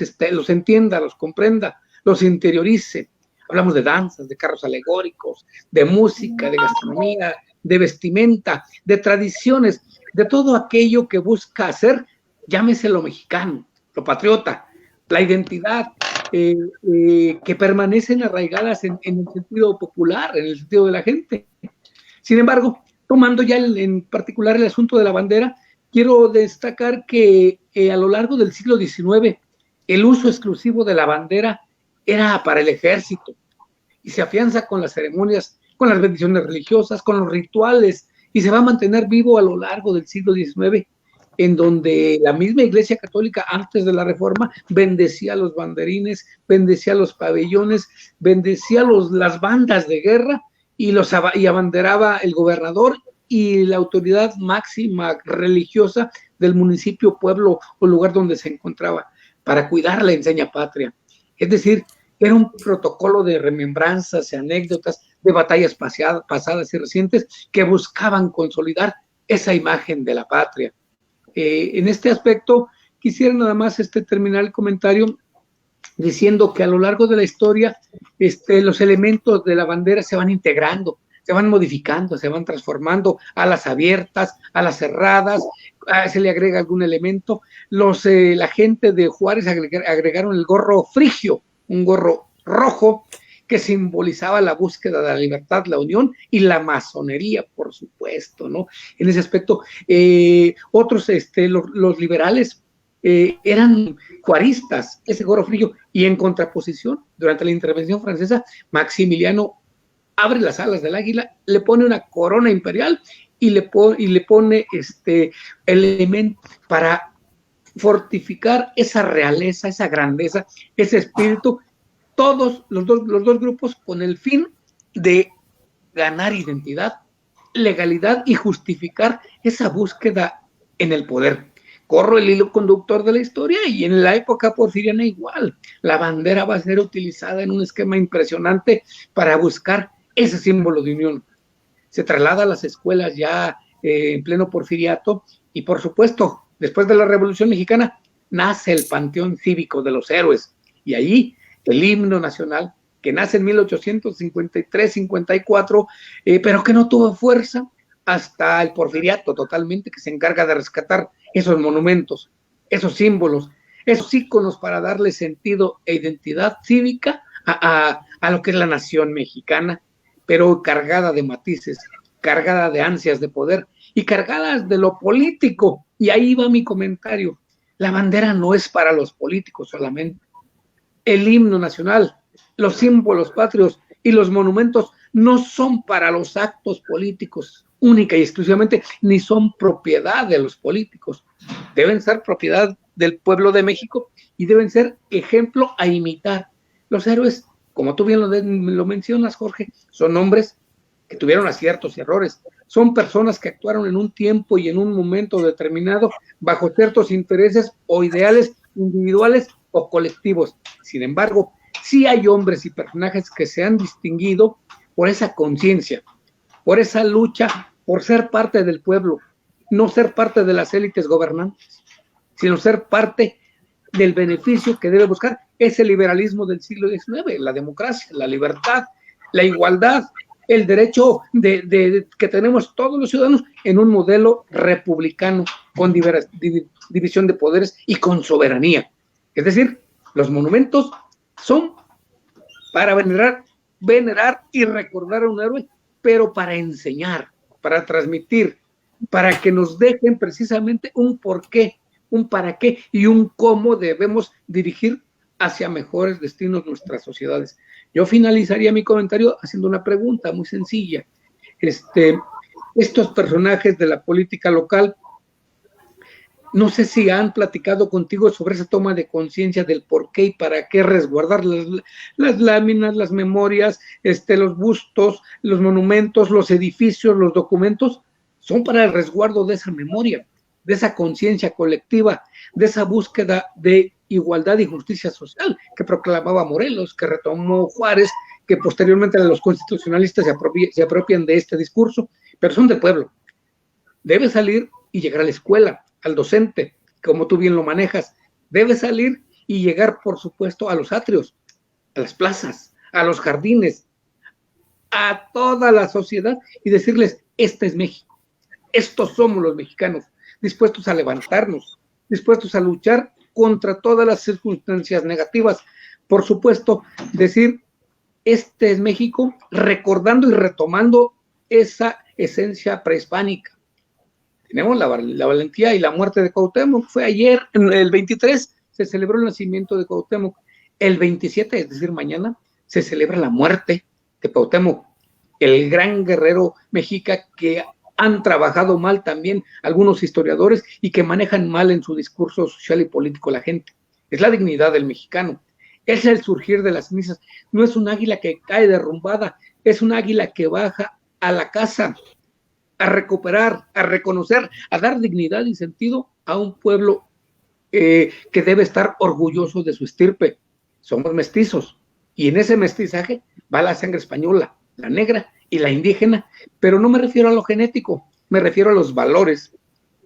entienda, los comprenda, los interiorice. Hablamos de danzas, de carros alegóricos, de música, de gastronomía, de vestimenta, de tradiciones, de todo aquello que busca hacer, llámese lo mexicano, lo patriota, la identidad, que permanecen arraigadas en el sentido popular, en el sentido de la gente. Sin embargo, tomando ya en particular el asunto de la bandera, quiero destacar que a lo largo del siglo XIX, el uso exclusivo de la bandera era para el ejército y se afianza con las ceremonias, con las bendiciones religiosas, con los rituales, y se va a mantener vivo a lo largo del siglo XIX, en donde la misma Iglesia Católica, antes de la Reforma, bendecía los banderines, bendecía los pabellones, bendecía las bandas de guerra y abanderaba el gobernador y la autoridad máxima religiosa del municipio, pueblo o lugar donde se encontraba, para cuidar la enseña patria. Es decir, era un protocolo de remembranzas y anécdotas de batallas pasadas y recientes que buscaban consolidar esa imagen de la patria. En este aspecto, quisiera nada más terminar el comentario diciendo que a lo largo de la historia los elementos de la bandera se van integrando, se van modificando, se van transformando a las abiertas, a las cerradas, se le agrega algún elemento. La gente de Juárez agregaron el gorro frigio, un gorro rojo que simbolizaba la búsqueda de la libertad, la unión y la masonería, por supuesto, ¿no? En ese aspecto, otros, los liberales eran juaristas, ese gorro frío, y en contraposición, durante la intervención francesa, Maximiliano abre las alas del águila, le pone una corona imperial y le pone elemento para fortificar esa realeza, esa grandeza, ese espíritu, todos los dos grupos con el fin de ganar identidad, legalidad y justificar esa búsqueda en el poder. Corro el hilo conductor de la historia y en la época porfiriana igual. La bandera va a ser utilizada en un esquema impresionante para buscar ese símbolo de unión. Se traslada a las escuelas ya en pleno porfiriato y, por supuesto, después de la Revolución Mexicana, nace el Panteón Cívico de los Héroes y allí el himno nacional, que nace en 1853-54, pero que no tuvo fuerza hasta el porfiriato totalmente, que se encarga de rescatar esos monumentos, esos símbolos, esos íconos para darle sentido e identidad cívica a lo que es la nación mexicana, pero cargada de matices, cargada de ansias de poder y cargadas de lo político. Y ahí va mi comentario. La bandera no es para los políticos solamente. El himno nacional, los símbolos patrios y los monumentos no son para los actos políticos única y exclusivamente, ni son propiedad de los políticos. Deben ser propiedad del pueblo de México y deben ser ejemplo a imitar. Los héroes, como tú bien lo mencionas, Jorge, son hombres que tuvieron aciertos y errores. Son personas que actuaron en un tiempo y en un momento determinado bajo ciertos intereses o ideales individuales o colectivos. Sin embargo, sí hay hombres y personajes que se han distinguido por esa conciencia, por esa lucha, por ser parte del pueblo, no ser parte de las élites gobernantes, sino ser parte del beneficio que debe buscar ese liberalismo del siglo XIX, la democracia, la libertad, la igualdad, el derecho que tenemos todos los ciudadanos en un modelo republicano con división de poderes y con soberanía. Es decir, los monumentos son para venerar y recordar a un héroe, pero para enseñar, para transmitir, para que nos dejen precisamente un porqué, un para qué y un cómo debemos dirigir hacia mejores destinos nuestras sociedades. Yo finalizaría mi comentario haciendo una pregunta muy sencilla. Estos personajes de la política local, no sé si han platicado contigo sobre esa toma de conciencia del por qué y para qué resguardar las láminas, las memorias, los bustos, los monumentos, los edificios, los documentos, son para el resguardo de esa memoria, de esa conciencia colectiva, de esa búsqueda de igualdad y justicia social que proclamaba Morelos, que retomó Juárez, que posteriormente los constitucionalistas se apropian de este discurso, pero son del pueblo. Debe salir y llegar a la escuela, al docente, como tú bien lo manejas. Debe salir y llegar, por supuesto, a los atrios, a las plazas, a los jardines, a toda la sociedad y decirles, este es México, estos somos los mexicanos, dispuestos a levantarnos, dispuestos a luchar contra todas las circunstancias negativas. Por supuesto, decir, este es México, recordando y retomando esa esencia prehispánica. Tenemos la valentía y la muerte de Cuauhtémoc. Fue ayer, el 23, se celebró el nacimiento de Cuauhtémoc. El 27, es decir, mañana, se celebra la muerte de Cuauhtémoc, el gran guerrero mexica que han trabajado mal también algunos historiadores y que manejan mal en su discurso social y político la gente. Es la dignidad del mexicano, es el surgir de las cenizas. No es un águila que cae derrumbada, es un águila que baja a la casa, a recuperar, a reconocer, a dar dignidad y sentido a un pueblo que debe estar orgulloso de su estirpe. Somos mestizos y en ese mestizaje va la sangre española, la negra y la indígena, pero no me refiero a lo genético, me refiero a los valores,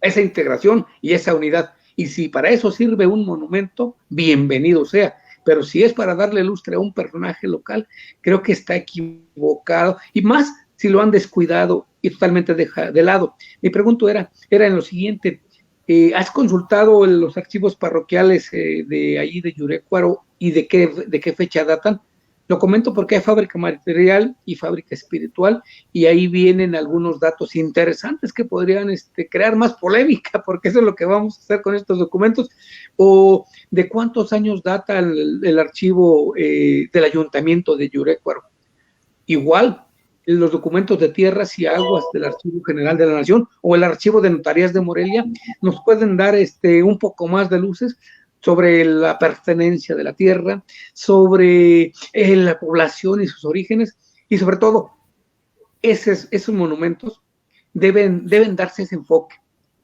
a esa integración y esa unidad. Y si para eso sirve un monumento, bienvenido sea. Pero si es para darle lustre a un personaje local, creo que está equivocado, y más si lo han descuidado y totalmente de lado. Mi pregunta era en lo siguiente: ¿has consultado los archivos parroquiales de allí de Yurecuaro y de qué fecha datan? Lo comento porque hay fábrica material y fábrica espiritual, y ahí vienen algunos datos interesantes que podrían crear más polémica, porque eso es lo que vamos a hacer con estos documentos. O de cuántos años data el archivo del ayuntamiento de Yurecuaro. Igual, los documentos de tierras y aguas del Archivo General de la Nación o el Archivo de Notarías de Morelia nos pueden dar un poco más de luces sobre la pertenencia de la tierra, sobre la población y sus orígenes, y sobre todo, esos monumentos deben darse ese enfoque,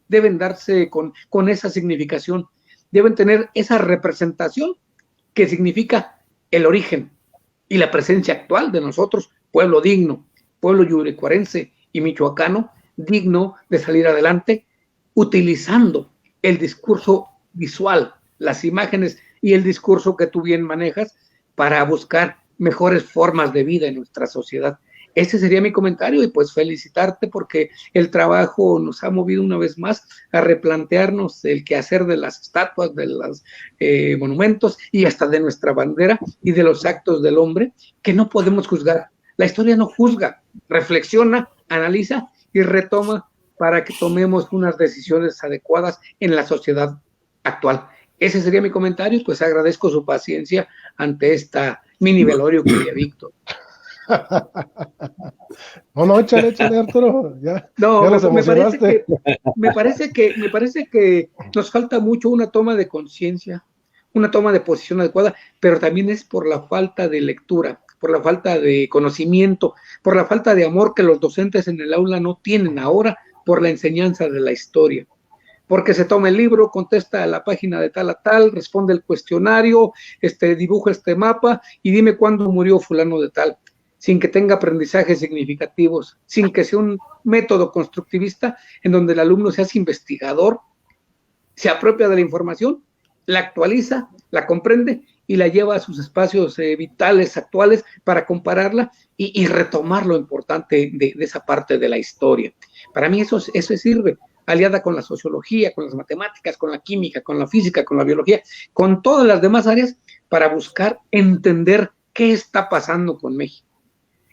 deben darse con esa significación, deben tener esa representación que significa el origen y la presencia actual de nosotros, pueblo digno, pueblo yurecuarense y michoacano, digno de salir adelante, utilizando el discurso visual, las imágenes y el discurso que tú bien manejas para buscar mejores formas de vida en nuestra sociedad. Ese sería mi comentario y pues felicitarte porque el trabajo nos ha movido una vez más a replantearnos el quehacer de las estatuas, de los monumentos y hasta de nuestra bandera y de los actos del hombre que no podemos juzgar. La historia no juzga, reflexiona, analiza y retoma para que tomemos unas decisiones adecuadas en la sociedad actual. Ese sería mi comentario y pues agradezco su paciencia ante esta mini velorio que había Víctor.
No, échale, Arturo, ya los
emocionaste. Me parece que nos falta mucho una toma de conciencia, una toma de posición adecuada, pero también es por la falta de lectura, por la falta de conocimiento, por la falta de amor que los docentes en el aula no tienen ahora por la enseñanza de la historia. Porque se toma el libro, contesta a la página de tal a tal, responde el cuestionario, dibuja este mapa y dime cuándo murió fulano de tal, sin que tenga aprendizajes significativos, sin que sea un método constructivista en donde el alumno se hace investigador, se apropia de la información, la actualiza, la comprende y la lleva a sus espacios vitales, actuales, para compararla y retomar lo importante de esa parte de la historia. Para mí eso sirve, aliada con la sociología, con las matemáticas, con la química, con la física, con la biología, con todas las demás áreas, para buscar entender qué está pasando con México.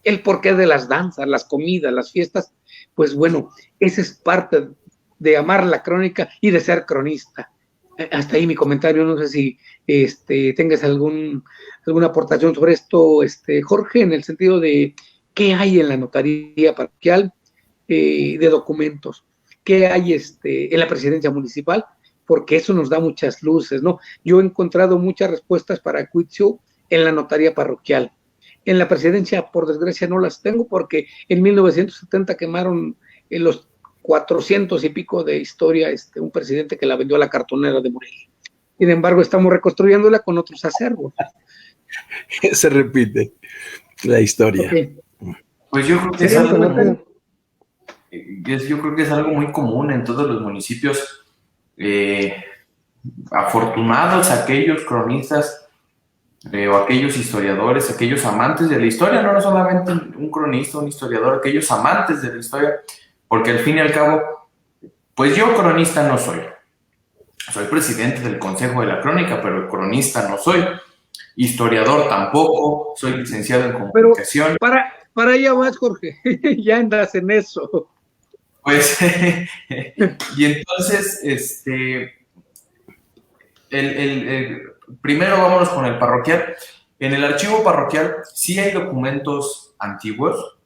El porqué de las danzas, las comidas, las fiestas, pues bueno, esa es parte de amar la crónica y de ser cronista. Hasta ahí mi comentario, no sé si tengas alguna aportación sobre esto, Jorge, en el sentido de qué hay en la notaría parroquial de documentos, qué hay en la presidencia municipal, porque eso nos da muchas luces, ¿no? Yo he encontrado muchas respuestas para Cuitzeo en la notaría parroquial. En la presidencia, por desgracia, no las tengo porque en 1970 quemaron los 400 y pico de historia un presidente que la vendió a la cartonera de Morelia. Sin embargo, estamos reconstruyéndola con otros acervos.
Se repite la historia.
Okay. Pues yo creo que es algo muy común en todos los municipios. Afortunados aquellos cronistas o aquellos historiadores, aquellos amantes de la historia, no solamente un cronista, un historiador, aquellos amantes de la historia, porque al fin y al cabo, pues yo cronista no soy. Soy presidente del Consejo de la Crónica, pero cronista no soy. Historiador tampoco, soy licenciado en comunicación.
Pero para allá vas, Jorge, ya andas en eso.
Pues, y entonces, primero vámonos con el parroquial. En el archivo parroquial sí hay documentos antiguos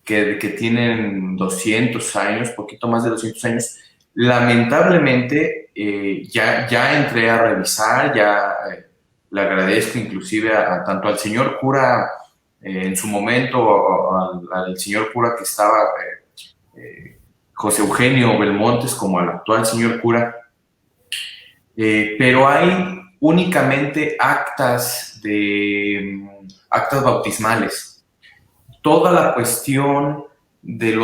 que tienen 200 años, poquito más de 200 años. Lamentablemente, ya entré a revisar, le agradezco inclusive tanto al señor cura en su momento, al señor cura que estaba, José Eugenio Belmontes, como al actual señor cura, pero hay únicamente actas bautismales. Toda la cuestión de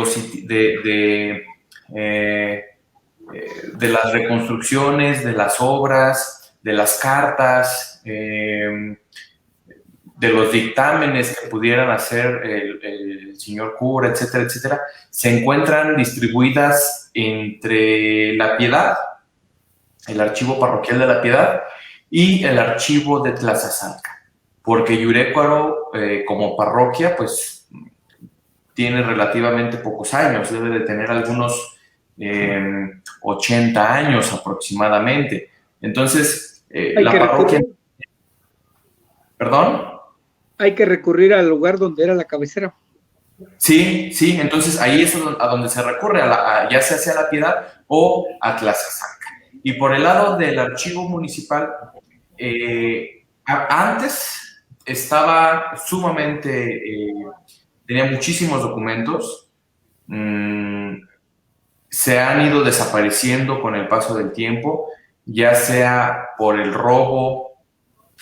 las reconstrucciones, de las obras, de las cartas, de los dictámenes que pudieran hacer el señor cura, etcétera, etcétera, se encuentran distribuidas entre La Piedad, el archivo parroquial de La Piedad, y el archivo de Tlazazalca, porque Yurécuaro, como parroquia, pues tiene relativamente pocos años, debe de tener algunos 80 años aproximadamente. Entonces, la parroquia... ¿Perdón?
Hay que recurrir al lugar donde era la cabecera.
Sí, entonces ahí es a donde se recurre, ya sea hacia La Piedad o a Tlazazalca. Y por el lado del archivo municipal, antes estaba sumamente, tenía muchísimos documentos, se han ido desapareciendo con el paso del tiempo, ya sea por el robo,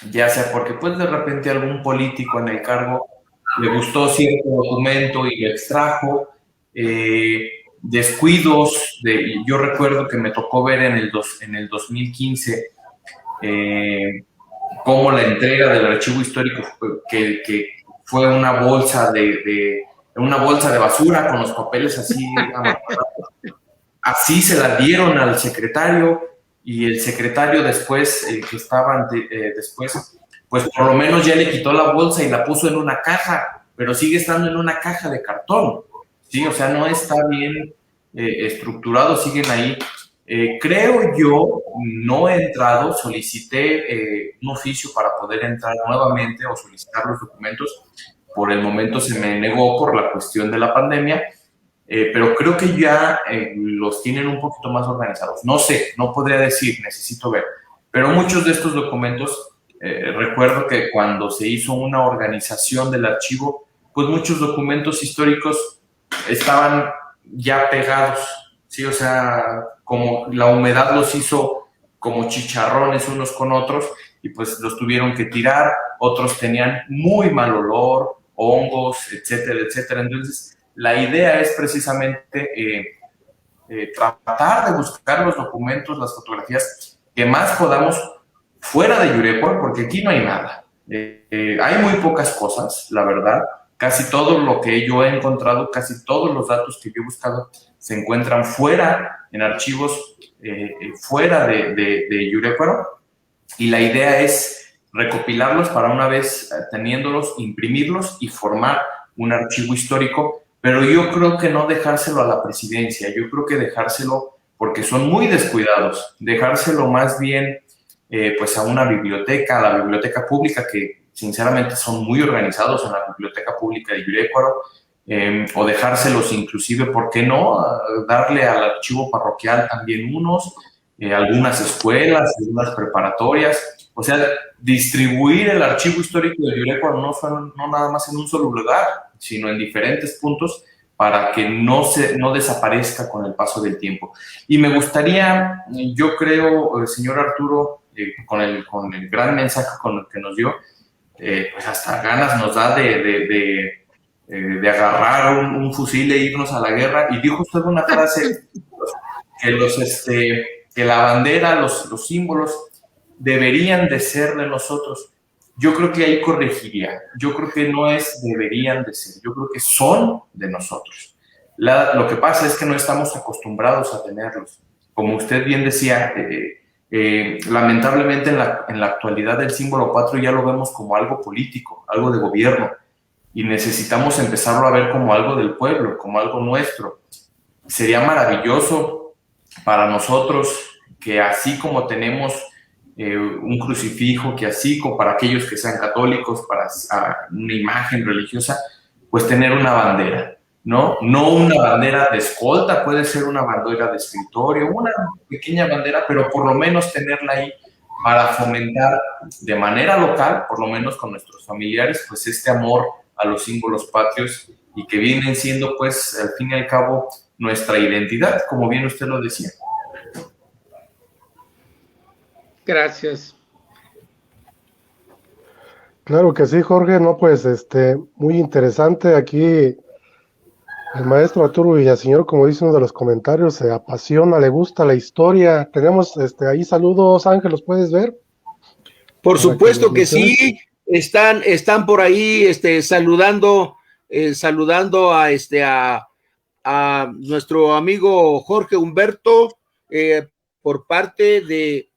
ya sea porque pues de repente algún político en el cargo le gustó cierto documento y lo extrajo, descuidos, yo recuerdo que me tocó ver en el 2015 cómo la entrega del archivo histórico, que fue una bolsa de en una bolsa de basura con los papeles así amarrados. Así se la dieron al secretario, y el secretario después, que estaba después, pues por lo menos ya le quitó la bolsa y la puso en una caja, pero sigue estando en una caja de cartón, ¿sí? O sea, no está bien estructurado, siguen ahí. Creo yo, no he entrado, solicité un oficio para poder entrar nuevamente o solicitar los documentos. Por el momento se me negó por la cuestión de la pandemia, pero creo que ya los tienen un poquito más organizados. No sé, no podría decir, necesito ver, pero muchos de estos documentos, recuerdo que cuando se hizo una organización del archivo, pues muchos documentos históricos estaban ya pegados, ¿sí? O sea, como la humedad los hizo como chicharrones unos con otros, y pues los tuvieron que tirar, otros tenían muy mal olor, hongos, etcétera, etcétera. Entonces, la idea es precisamente tratar de buscar los documentos, las fotografías que más podamos fuera de Yurecuaro, porque aquí no hay nada. Hay muy pocas cosas, la verdad. Casi todo lo que yo he encontrado, casi todos los datos que yo he buscado se encuentran fuera, en archivos fuera de Yurecuaro, y la idea es recopilarlos para una vez teniéndolos, imprimirlos y formar un archivo histórico, pero yo creo que no dejárselo a la presidencia, yo creo que dejárselo, porque son muy descuidados, dejárselo más bien pues a una biblioteca, a la biblioteca pública, que sinceramente son muy organizados en la biblioteca pública de Yurecuaro, o dejárselos inclusive, ¿por qué no? Darle al archivo parroquial también unos, algunas escuelas, algunas preparatorias, o sea, distribuir el archivo histórico de Yurecuaro no nada más en un solo lugar, sino en diferentes puntos, para que no desaparezca con el paso del tiempo. Y me gustaría, yo creo, señor Arturo, con el gran mensaje con el que nos dio, pues hasta ganas nos da de agarrar un fusil e irnos a la guerra. Y dijo usted una frase, que la bandera, los símbolos deberían de ser de nosotros. Yo creo que ahí corregiría. Yo creo que no es deberían de ser, yo creo que son de nosotros. Lo que pasa es que no estamos acostumbrados a tenerlos. Como usted bien decía, lamentablemente en la actualidad el símbolo patrio ya lo vemos como algo político, algo de gobierno, y necesitamos empezarlo a ver como algo del pueblo, como algo nuestro. Sería maravilloso para nosotros que así como tenemos un crucifijo, que así como para aquellos que sean católicos, para una imagen religiosa, pues tener una bandera, ¿no? No una bandera de escolta, puede ser una bandera de escritorio, una pequeña bandera, pero por lo menos tenerla ahí para fomentar de manera local, por lo menos con nuestros familiares, pues este amor a los símbolos patrios, y que vienen siendo, pues, al fin y al cabo, nuestra identidad, como bien usted lo decía.
Gracias.
Claro que sí, Jorge, no, pues, muy interesante aquí. El maestro Arturo Villaseñor, como dice uno de los comentarios, se apasiona, le gusta la historia. Tenemos ahí saludos, Ángel, ¿los puedes ver?
Por supuesto que sí, están por ahí saludando a nuestro amigo Jorge Humberto, por parte de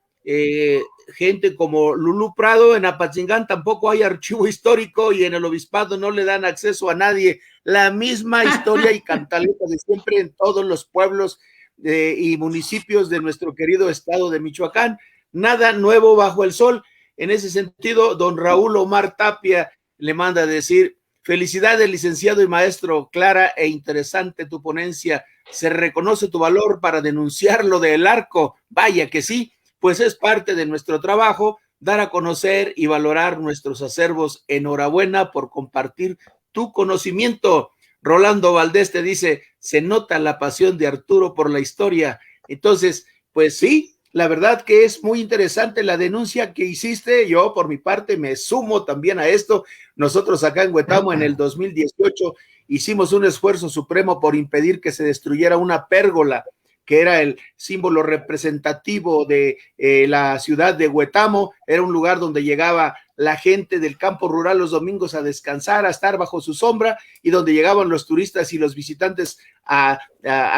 gente como Lulú Prado. En Apatzingán tampoco hay archivo histórico, y en el obispado no le dan acceso a nadie. La misma historia y cantaleta de siempre en todos los pueblos y municipios de nuestro querido estado de Michoacán. Nada nuevo bajo el sol. En ese sentido, don Raúl Omar Tapia le manda a decir: felicidades, licenciado y maestro, clara e interesante tu ponencia. Se reconoce tu valor para denunciar lo del arco. Vaya que sí, pues es parte de nuestro trabajo dar a conocer y valorar nuestros acervos. Enhorabuena por compartir tu conocimiento. Rolando Valdés te dice: se nota la pasión de Arturo por la historia. Entonces, pues sí, la verdad que es muy interesante la denuncia que hiciste. Yo, por mi parte, me sumo también a esto. Nosotros acá en Huetamo, en el 2018, hicimos un esfuerzo supremo por impedir que se destruyera una pérgola que era el símbolo representativo de la ciudad de Huetamo. Era un lugar donde llegaba la gente del campo rural los domingos a descansar, a estar bajo su sombra, y donde llegaban los turistas y los visitantes a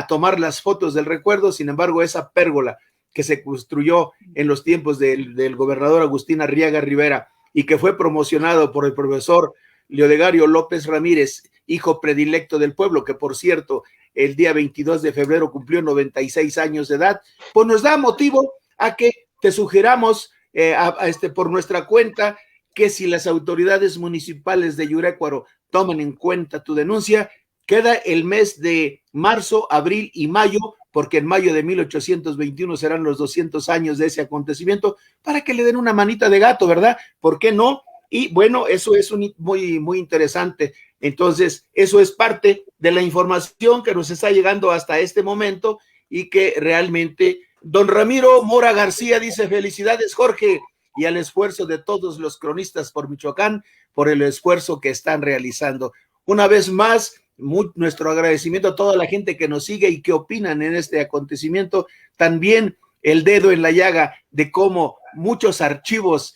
tomar las fotos del recuerdo. Sin embargo, esa pérgola que se construyó en los tiempos del gobernador Agustín Arriaga Rivera y que fue promocionado por el profesor Leodegario López Ramírez, hijo predilecto del pueblo, que por cierto, el día 22 de febrero cumplió 96 años de edad, pues nos da motivo a que te sugiramos por nuestra cuenta que si las autoridades municipales de Yurécuaro toman en cuenta tu denuncia, queda el mes de marzo, abril y mayo, porque en mayo de 1821 serán los 200 años de ese acontecimiento, para que le den una manita de gato, ¿verdad? ¿Por qué no? Y bueno, eso es muy, muy interesante. Entonces, eso es parte de la información que nos está llegando hasta este momento y que realmente don Ramiro Mora García dice: felicidades, Jorge, y al esfuerzo de todos los cronistas por Michoacán, por el esfuerzo que están realizando. Una vez más, nuestro agradecimiento a toda la gente que nos sigue y que opinan en este acontecimiento. También el dedo en la llaga de cómo muchos archivos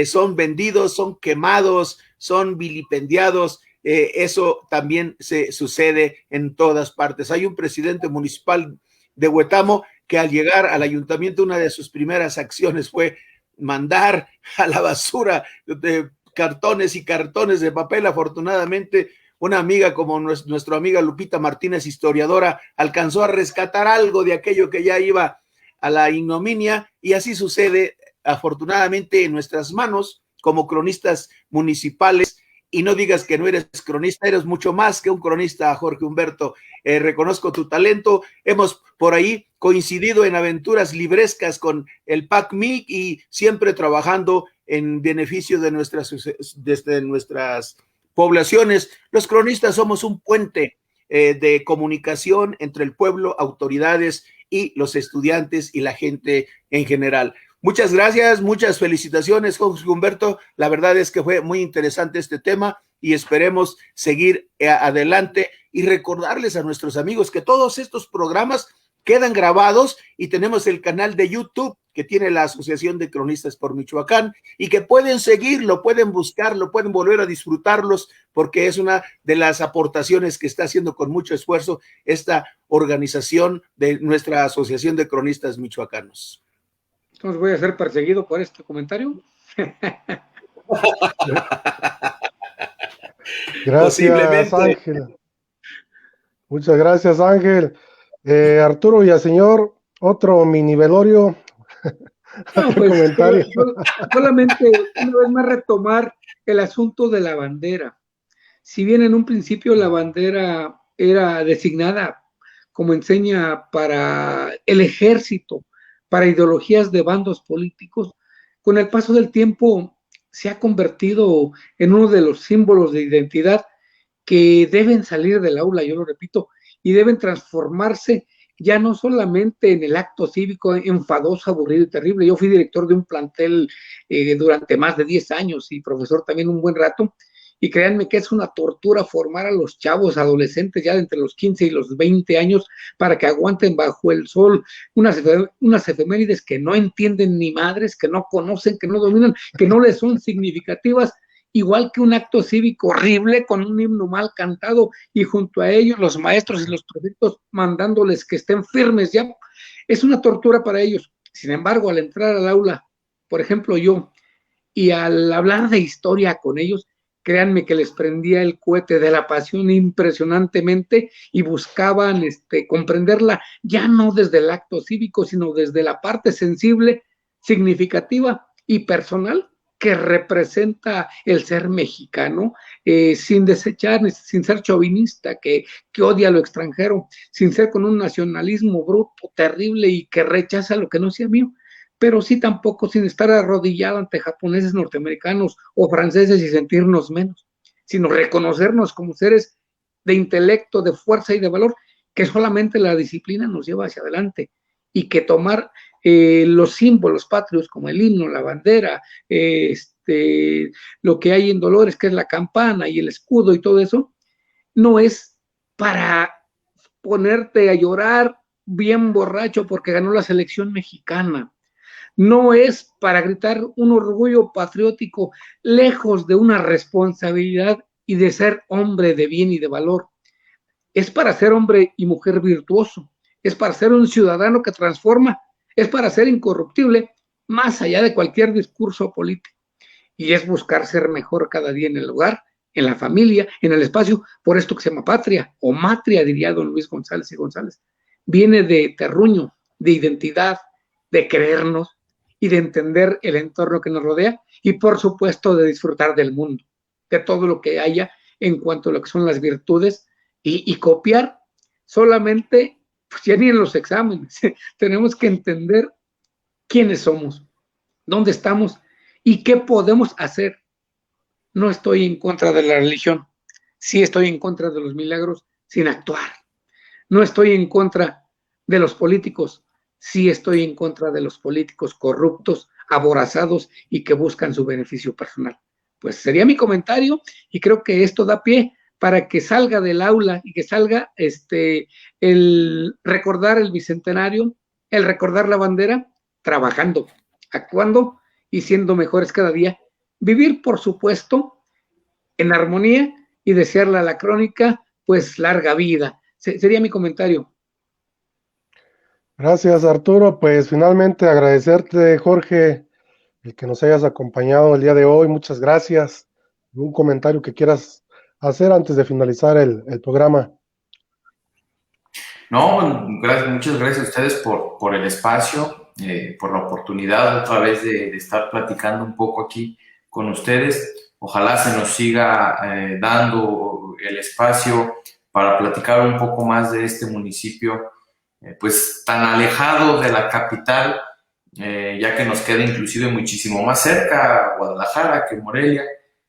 son vendidos, son quemados, son vilipendiados. Eso también se sucede en todas partes. Hay un presidente municipal de Huetamo que al llegar al ayuntamiento, una de sus primeras acciones fue mandar a la basura de cartones y cartones de papel. Afortunadamente, una amiga como nuestra amiga Lupita Martínez, historiadora, alcanzó a rescatar algo de aquello que ya iba a la ignominia, y así sucede afortunadamente en nuestras manos como cronistas municipales. Y no digas que no eres cronista, eres mucho más que un cronista, Jorge Humberto. Reconozco tu talento. Hemos por ahí coincidido en aventuras librescas con el PACMIC y siempre trabajando en beneficio de nuestras poblaciones. Los cronistas somos un puente de comunicación entre el pueblo, autoridades y los estudiantes y la gente en general. Muchas gracias, muchas felicitaciones, Jorge Humberto. La verdad es que fue muy interesante este tema y esperemos seguir adelante y recordarles a nuestros amigos que todos estos programas quedan grabados y tenemos el canal de YouTube que tiene la Asociación de Cronistas por Michoacán y que pueden seguirlo, pueden buscarlo, pueden volver a disfrutarlos, porque es una de las aportaciones que está haciendo con mucho esfuerzo esta organización de nuestra Asociación de Cronistas Michoacanos.
Entonces voy a ser perseguido por este comentario.
Gracias, Ángel. Muchas gracias, Ángel. Arturo Villaseñor, otro mini velorio.
No, pues, comentario. Solamente una vez más retomar el asunto de la bandera. Si bien en un principio la bandera era designada como enseña para el ejército, para ideologías de bandos políticos, con el paso del tiempo se ha convertido en uno de los símbolos de identidad que deben salir del aula, yo lo repito, y deben transformarse ya no solamente en el acto cívico enfadoso, aburrido y terrible. Yo fui director de un plantel durante más de 10 años y profesor también un buen rato, y créanme que es una tortura formar a los chavos adolescentes ya de entre los 15 y los 20 años para que aguanten bajo el sol unas efemérides que no entienden ni madres, que no conocen, que no dominan, que no les son significativas, igual que un acto cívico horrible con un himno mal cantado y junto a ellos los maestros y los prefectos mandándoles que estén firmes ya. Es una tortura para ellos. Sin embargo, al entrar al aula, por ejemplo yo, y al hablar de historia con ellos, créanme que les prendía el cohete de la pasión impresionantemente y buscaban comprenderla ya no desde el acto cívico, sino desde la parte sensible, significativa y personal que representa el ser mexicano, sin desechar, sin ser chauvinista, que odia a lo extranjero, sin ser con un nacionalismo bruto, terrible y que rechaza lo que no sea mío, pero sí tampoco sin estar arrodillado ante japoneses, norteamericanos o franceses y sentirnos menos, sino reconocernos como seres de intelecto, de fuerza y de valor, que solamente la disciplina nos lleva hacia adelante, y que tomar los símbolos patrios como el himno, la bandera, lo que hay en Dolores, que es la campana y el escudo y todo eso, no es para ponerte a llorar bien borracho porque ganó la selección mexicana. No es para gritar un orgullo patriótico lejos de una responsabilidad y de ser hombre de bien y de valor. Es para ser hombre y mujer virtuoso, es para ser un ciudadano que transforma, es para ser incorruptible más allá de cualquier discurso político. Y es buscar ser mejor cada día en el hogar, en la familia, en el espacio, por esto que se llama patria, o matria, diría don Luis González y González. Viene de terruño, de identidad, de creernos y de entender el entorno que nos rodea y, por supuesto, de disfrutar del mundo, de todo lo que haya en cuanto a lo que son las virtudes y copiar solamente, pues ya ni en los exámenes. Tenemos que entender quiénes somos, dónde estamos y qué podemos hacer. No estoy en contra de la religión, sí estoy en contra de los milagros sin actuar. No estoy en contra de los políticos, sí estoy en contra de los políticos corruptos, aborazados y que buscan su beneficio personal. Pues sería mi comentario y creo que esto da pie para que salga del aula y que salga el recordar el bicentenario, el recordar la bandera, trabajando, actuando y siendo mejores cada día. Vivir, por supuesto, en armonía y desearle a la crónica, pues, larga vida. Sería mi comentario.
Gracias, Arturo. Pues finalmente agradecerte, Jorge, el que nos hayas acompañado el día de hoy. Muchas gracias. ¿Un comentario que quieras hacer antes de finalizar el programa?
No, muchas gracias a ustedes por el espacio, por la oportunidad otra vez de estar platicando un poco aquí con ustedes. Ojalá se nos siga dando el espacio para platicar un poco más de este municipio, pues tan alejado de la capital, ya que nos queda inclusive muchísimo más cerca Guadalajara que Morelia.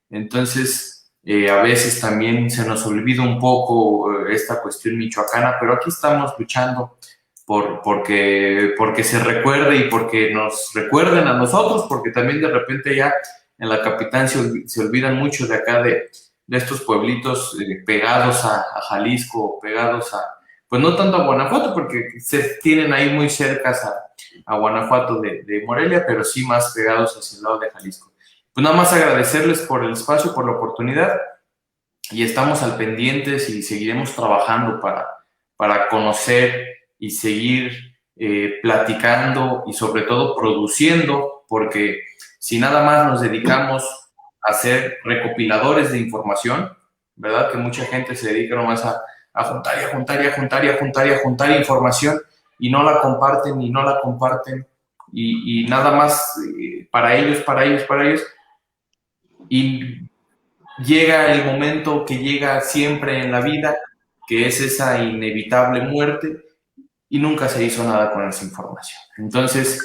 Entonces, a veces también se nos olvida un poco esta cuestión michoacana, pero aquí estamos luchando porque se recuerde y porque nos recuerden a nosotros, porque también de repente ya en la capital se olvidan mucho de acá, de estos pueblitos pegados a Jalisco, pegados pues no tanto a Guanajuato, porque se tienen ahí muy cercas a Guanajuato de Morelia, pero sí más pegados hacia el lado de Jalisco. Pues nada más agradecerles por el espacio, por la oportunidad, y estamos al pendientes y seguiremos trabajando para conocer y seguir platicando y sobre todo produciendo, porque si nada más nos dedicamos a ser recopiladores de información, ¿verdad? Que mucha gente se dedica nomás a juntar y a juntar y a juntar y a juntar y a juntar información y no la comparten y nada más para ellos. Y llega el momento que llega siempre en la vida, que es esa inevitable muerte, y nunca se hizo nada con esa información. Entonces,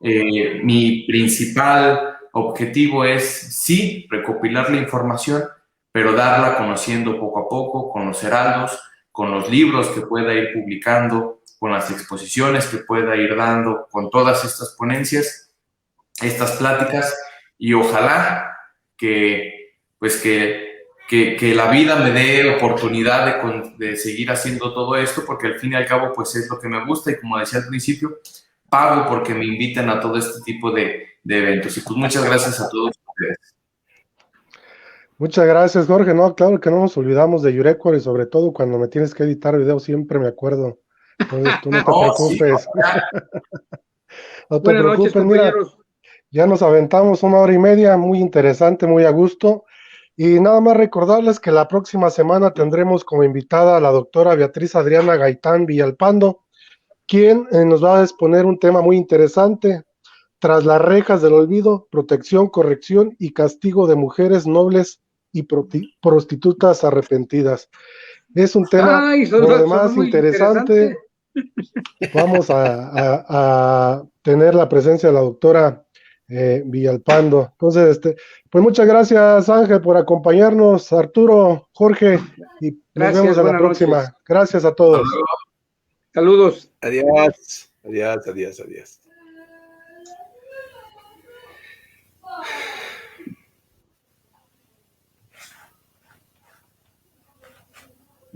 mi principal objetivo es, sí, recopilar la información, pero darla conociendo poco a poco, con los heraldos, con los libros que pueda ir publicando, con las exposiciones que pueda ir dando, con todas estas ponencias, estas pláticas, y ojalá que la vida me dé oportunidad de seguir haciendo todo esto, porque al fin y al cabo pues es lo que me gusta, y como decía al principio, pago porque me inviten a todo este tipo de eventos. Y pues muchas gracias a todos ustedes.
Muchas gracias, Jorge. No, claro que no nos olvidamos de Yurecuar, y sobre todo cuando me tienes que editar videos siempre me acuerdo. Entonces tú no te preocupes.
Sí,
no te
Buenas
preocupes,
noches, compañeros.
Mira, ya nos aventamos 1 hora y media, muy interesante, muy a gusto. Y nada más recordarles que la próxima semana tendremos como invitada a la doctora Beatriz Adriana Gaitán Villalpando, quien nos va a exponer un tema muy interesante: tras las rejas del olvido, protección, corrección y castigo de mujeres nobles y prostitutas arrepentidas. Es un tema por lo demás interesante. Vamos a tener la presencia de la doctora Villalpando. Entonces, pues muchas gracias, Ángel, por acompañarnos, Arturo, Jorge, y nos vemos en la próxima. Noches. Gracias a todos.
Saludos.
Adiós.